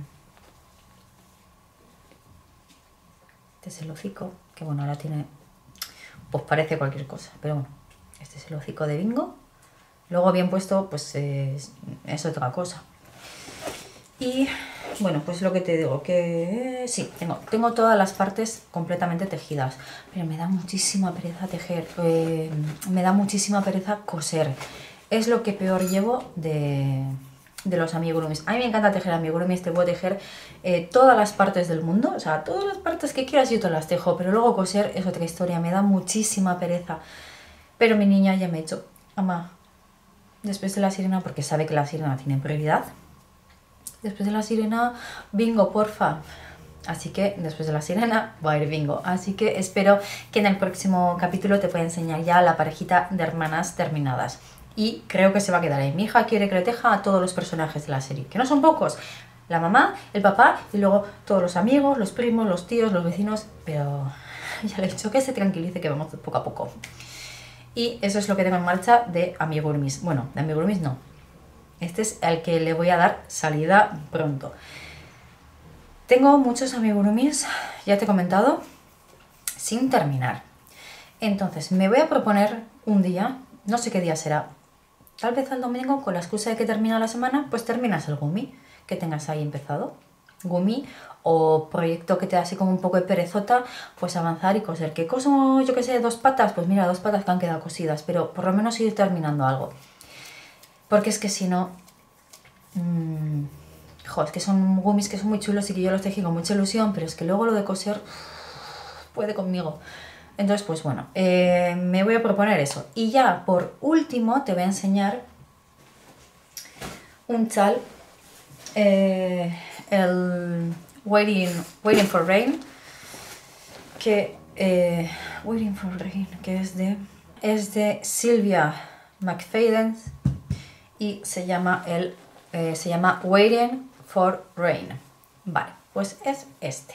es el hocico, que bueno, ahora tiene, pues parece cualquier cosa, pero bueno, este es el hocico de Bingo. Luego bien puesto, pues es otra cosa. Y bueno, pues lo que te digo, que sí, tengo todas las partes completamente tejidas, pero me da muchísima pereza tejer, me da muchísima pereza coser. Es lo que peor llevo de los amigurumis. A mí me encanta tejer amigurumis, te puedo tejer todas las partes del mundo, o sea, todas las partes que quieras yo te las tejo, pero luego coser es otra historia, me da muchísima pereza. Pero mi niña ya me ha dicho, mamá, después de la sirena, porque sabe que la sirena tiene prioridad, después de la sirena, Bingo, porfa. Así que después de la sirena va a ir Bingo. Así que espero que en el próximo capítulo te pueda enseñar ya la parejita de hermanas terminadas. Y creo que se va a quedar ahí. Mi hija quiere que le teja a todos los personajes de la serie, que no son pocos. La mamá, el papá y luego todos los amigos, los primos, los tíos, los vecinos. Pero ya le he dicho que se tranquilice, que vamos poco a poco. Y eso es lo que tengo en marcha de amigurumis. Bueno, de amigurumis no. Este es el que le voy a dar salida pronto. Tengo muchos amigurumis, ya te he comentado, sin terminar. Entonces me voy a proponer un día, no sé qué día será, tal vez el domingo, con la excusa de que termina la semana, pues terminas el gumi que tengas ahí empezado. Gumi o proyecto que te da así como un poco de perezota, pues avanzar y coser. ¿Qué coso, yo qué sé, 2 patas? Pues mira, 2 patas que han quedado cosidas, pero por lo menos ir terminando algo. Porque es que si no... es que son gummies que son muy chulos y que yo los tejí con mucha ilusión, pero es que luego lo de coser puede conmigo. Entonces, pues bueno, me voy a proponer eso. Y ya por último te voy a enseñar un chal, el Waiting for Rain, que Waiting for Rain, que es de Sylvia McFadden y se llama Waiting for Rain. Vale, pues es este.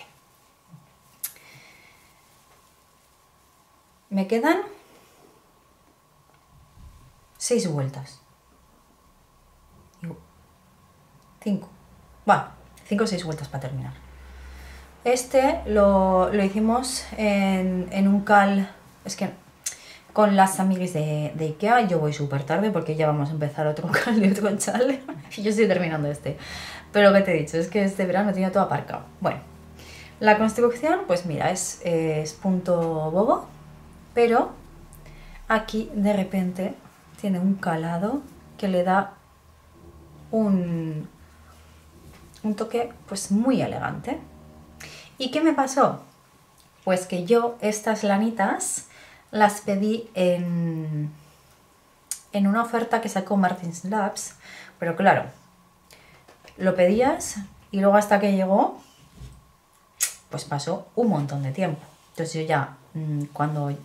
Me quedan 6 vueltas. 5. Bueno, 5 o 6 vueltas para terminar. Este lo hicimos en un cal. Es que con las amigas de Ikea yo voy súper tarde porque ya vamos a empezar otro cal de otro chal. Y yo estoy terminando este. Pero lo que te he dicho es que este verano tenía todo aparcado. Bueno, la construcción, pues mira, es punto bobo. Pero aquí de repente tiene un calado que le da un toque pues muy elegante. ¿Y qué me pasó? Pues que yo estas lanitas las pedí en una oferta que sacó Martin's Labs, pero claro, lo pedías y luego hasta que llegó pues pasó un montón de tiempo. Entonces yo ya, cuando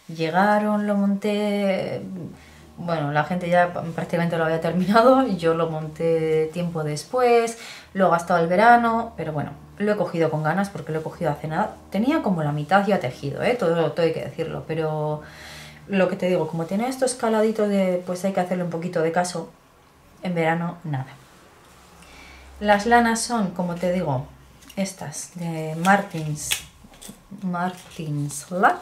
llegaron, lo monté, bueno, la gente ya prácticamente lo había terminado, y yo lo monté tiempo después, luego hasta el verano, pero bueno, lo he cogido con ganas porque lo he cogido hace nada. Tenía como la mitad ya tejido, todo hay que decirlo, pero lo que te digo, como tiene estos escaladitos pues hay que hacerle un poquito de caso, en verano nada. Las lanas son, como te digo, estas de Martins Lab,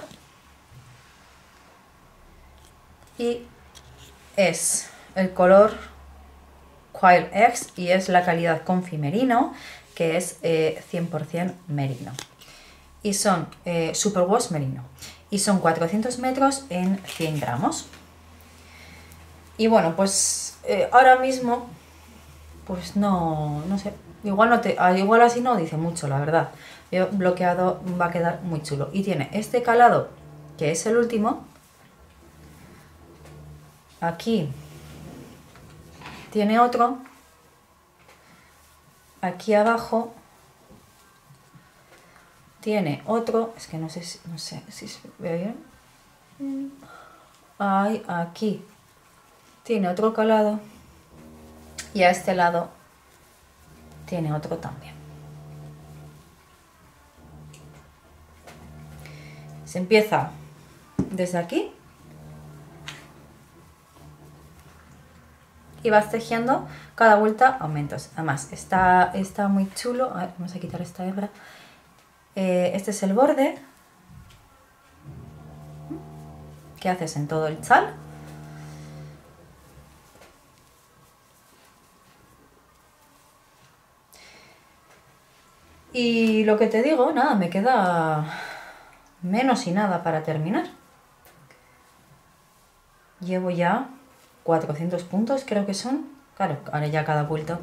y es el color Quail X y es la calidad Comfy Merino, que es 100% merino, y son Superwash merino, y son 400 metros en 100 gramos. Y bueno, pues ahora mismo pues no sé, igual así no dice mucho, la verdad. Yo bloqueado va a quedar muy chulo, y tiene este calado que es el último. Aquí tiene otro, aquí abajo tiene otro, es que no sé si se ve bien. Aquí tiene otro calado, y a este lado tiene otro también. Se empieza desde aquí y vas tejiendo, cada vuelta aumentos. Además está muy chulo. A ver, vamos a quitar esta hebra. Este es el borde que haces en todo el chal. Y lo que te digo, nada, me queda menos y nada para terminar. Llevo ya 400 puntos, creo que son. Claro, ahora ya cada vuelta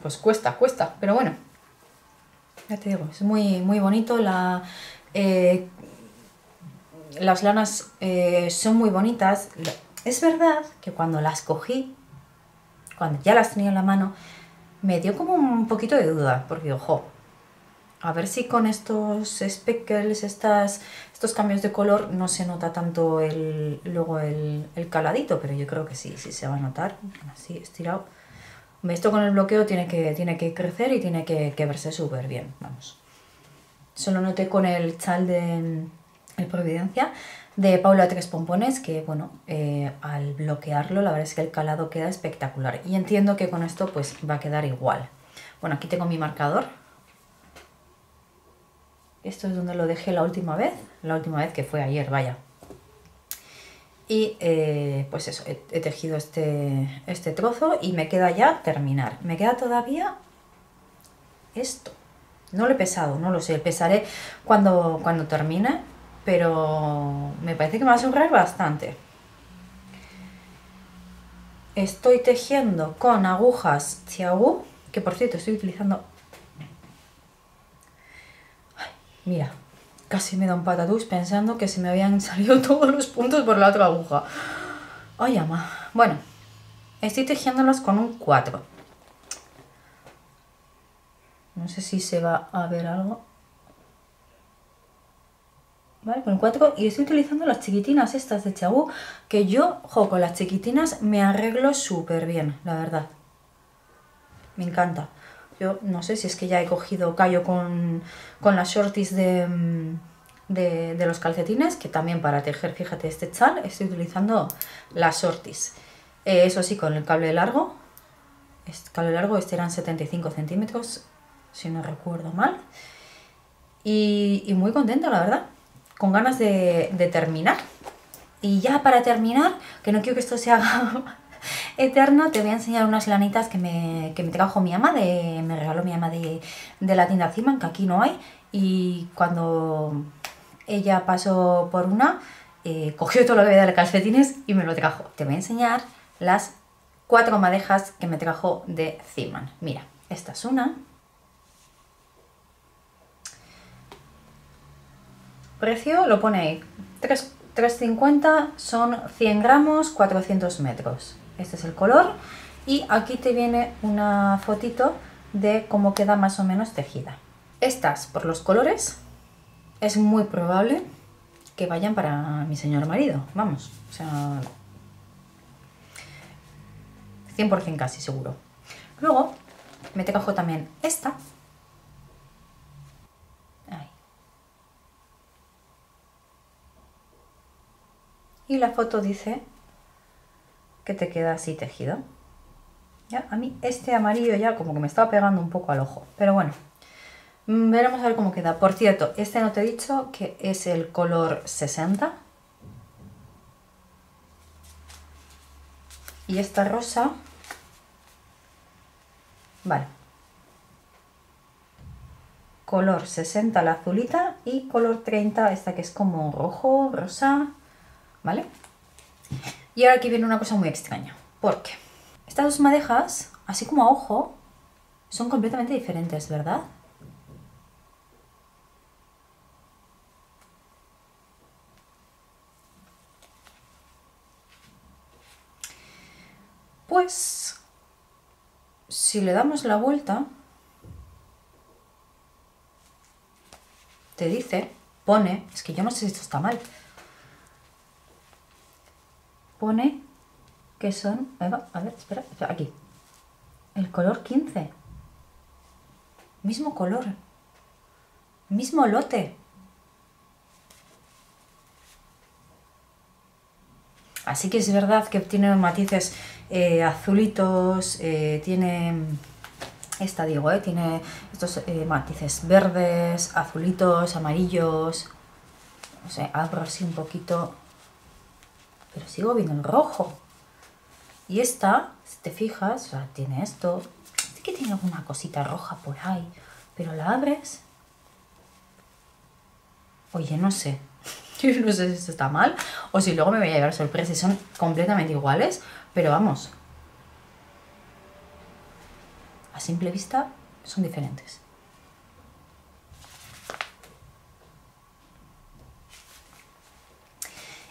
pues cuesta, pero bueno, ya te digo, es muy bonito. Las lanas son muy bonitas. Es verdad que cuando las cogí, cuando ya las tenía en la mano, me dio como un poquito de duda, porque ojo, a ver si con estos speckles, estos cambios de color, no se nota tanto luego el caladito, pero yo creo que sí se va a notar, así estirado. Esto con el bloqueo tiene que crecer y tiene que verse súper bien, vamos. Eso lo noté con el chal de el Providencia de Paula Tres Pompones, que bueno, al bloquearlo la verdad es que el calado queda espectacular, y entiendo que con esto pues va a quedar igual. Bueno, aquí tengo mi marcador. Esto es donde lo dejé la última vez que fue ayer, vaya. Y pues eso, he tejido este trozo y me queda ya terminar. Me queda todavía esto. No lo he pesado, no lo sé, pesaré cuando termine, pero me parece que me va a sobrar bastante. Estoy tejiendo con agujas Xiaowu, que por cierto estoy utilizando... Ay, mira, casi me da un patatús pensando que se me habían salido todos los puntos por la otra aguja. Ay, ama. Bueno, estoy tejiéndolos con un 4. No sé si se va a ver algo. Vale, con el 4, y estoy utilizando las chiquitinas estas de Xiaowu, que yo, con las chiquitinas me arreglo súper bien, la verdad. Me encanta. Yo no sé si es que ya he cogido callo con las shorties de los calcetines, que también para tejer, fíjate, este chal estoy utilizando las shorties. Eso sí, con el cable largo. Este eran 75 centímetros, si no recuerdo mal. Y muy contenta, la verdad. Con ganas de terminar. Y ya para terminar, que no quiero que esto se haga eterno, te voy a enseñar unas lanitas que me trajo mi ama, me regaló mi ama de la tienda Ziman, que aquí no hay. Y cuando ella pasó por una, cogió todo lo que había de calcetines y me lo trajo. Te voy a enseñar las 4 madejas que me trajo de Ziman. Mira, esta es una. Precio lo pone ahí, 3,50, son 100 gramos, 400 metros. Este es el color, y aquí te viene una fotito de cómo queda más o menos tejida. Estas, por los colores, es muy probable que vayan para mi señor marido. Vamos, o sea, 100% casi seguro. Luego me trajo también esta. Ahí. Y la foto dice que te queda así tejido. Ya, a mí este amarillo ya como que me estaba pegando un poco al ojo, pero bueno, veremos a ver cómo queda. Por cierto, este no te he dicho que es el color 60. Y esta rosa, vale, color 60 la azulita y color 30 esta que es como rojo, rosa, ¿vale? Y ahora aquí viene una cosa muy extraña, porque estas dos madejas, así como a ojo, son completamente diferentes, ¿verdad? Pues, si le damos la vuelta, te dice, pone, es que yo no sé si esto está mal, pone que son, a ver, espera, aquí, el color 15, mismo color, mismo lote. Así que es verdad que tiene matices azulitos, tiene, esta digo, tiene estos matices verdes, azulitos, amarillos, no sé, abro así un poquito, pero sigo viendo el rojo. Y esta, si te fijas, o sea, tiene esto, sí que tiene alguna cosita roja por ahí, pero la abres, oye, no sé. Yo no sé si esto está mal o si luego me voy a llevar sorpresa y son completamente iguales, pero vamos, a simple vista son diferentes.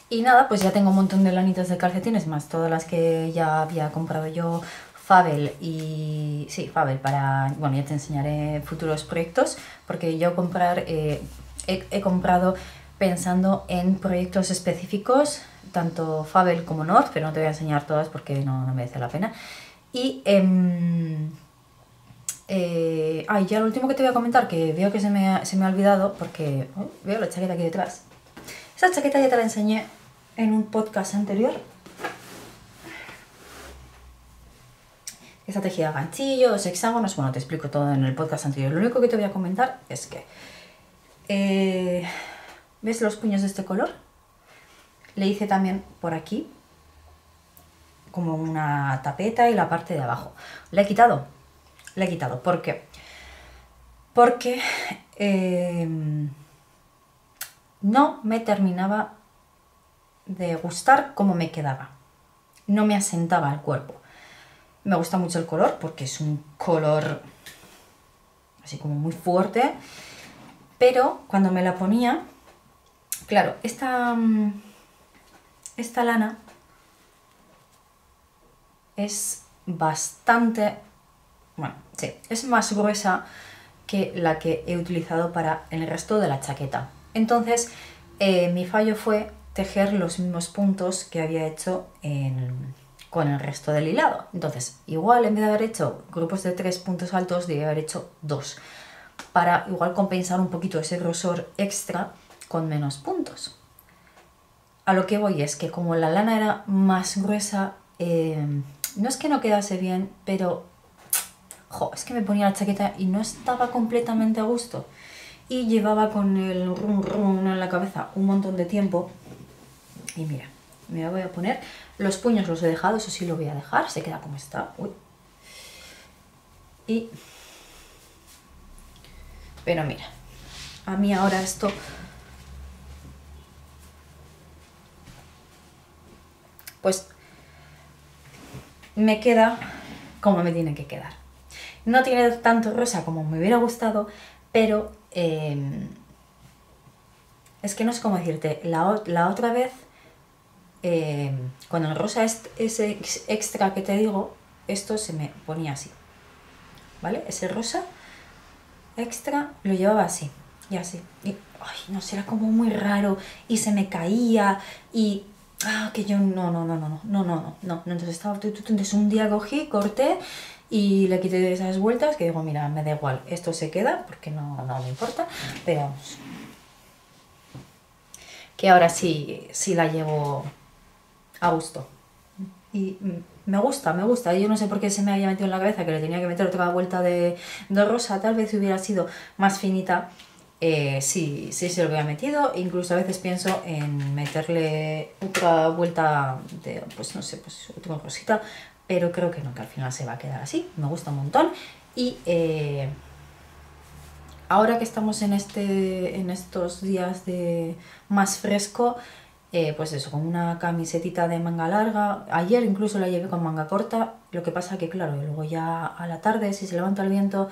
Y nada, pues ya tengo un montón de lanitas de calcetines, más todas las que ya había comprado yo, Fabel y... sí, Fabel para... bueno, ya te enseñaré futuros proyectos, porque yo comprar... he comprado pensando en proyectos específicos, tanto Fabel como North, pero no te voy a enseñar todas porque no merece la pena. Y ya lo último que te voy a comentar, que veo que se me ha olvidado, porque veo la chaqueta aquí detrás. Esa chaqueta ya te la enseñé en un podcast anterior. Está tejida a ganchillos, hexágonos, bueno, te explico todo en el podcast anterior. Lo único que te voy a comentar es que ¿ves los puños de este color? Le hice también por aquí como una tapeta y la parte de abajo. ¿Le he quitado? Le he quitado. ¿Por qué? Porque no me terminaba de gustar cómo me quedaba. No me asentaba al cuerpo. Me gusta mucho el color porque es un color así como muy fuerte, pero cuando me la ponía, claro, esta lana es bastante, bueno, sí, es más gruesa que la que he utilizado para el resto de la chaqueta. Entonces, mi fallo fue tejer los mismos puntos que había hecho con el resto del hilado. Entonces, igual en vez de haber hecho grupos de 3 puntos altos, debía haber hecho 2, para igual compensar un poquito ese grosor extra con menos puntos. A lo que voy es que como la lana era más gruesa, no es que no quedase bien, pero es que me ponía la chaqueta y no estaba completamente a gusto. Y llevaba con el rum rum en la cabeza un montón de tiempo. Y mira, me voy a poner, los puños los he dejado, eso sí lo voy a dejar, se queda como está. Uy. Pero mira, a mí ahora esto pues me queda como me tiene que quedar. No tiene tanto rosa como me hubiera gustado, pero es que no sé cómo decirte. La otra vez, con el rosa ese extra que te digo, esto se me ponía así, ¿vale? Ese rosa extra lo llevaba así y así. Y, ay, no sé, era como muy raro y se me caía y... que yo no. Entonces entonces un día cogí, corté y le quité esas vueltas que digo, mira, me da igual, esto se queda porque no me importa, pero vamos. Que ahora sí la llevo a gusto. Y me gusta. Yo no sé por qué se me había metido en la cabeza que le tenía que meter otra vuelta de rosa. Tal vez hubiera sido más finita si se lo hubiera metido. Incluso a veces pienso en meterle otra vuelta de, pues no sé, pues otra rosita. Pero creo que no, que al final se va a quedar así. Me gusta un montón. Y ahora que estamos en estos días de más fresco, pues eso, con una camisetita de manga larga. Ayer incluso la llevé con manga corta. Lo que pasa que, claro, luego ya a la tarde, si se levanta el viento,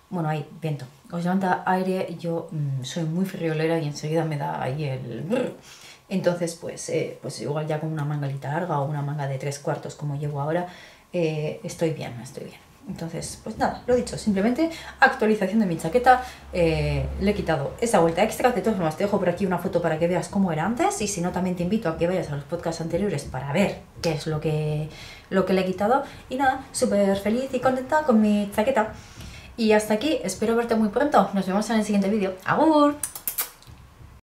bueno, hay viento, o se levanta aire, yo soy muy friolera y enseguida me da ahí el brr. Entonces, pues igual ya con una mangalita larga o una manga de 3/4 como llevo ahora, estoy bien. Entonces, pues nada, lo dicho, simplemente actualización de mi chaqueta. Le he quitado esa vuelta extra. De todas formas, te dejo por aquí una foto para que veas cómo era antes. Y si no, también te invito a que vayas a los podcasts anteriores para ver qué es lo que le he quitado. Y nada, súper feliz y contenta con mi chaqueta. Y hasta aquí, espero verte muy pronto. Nos vemos en el siguiente vídeo. ¡Agur!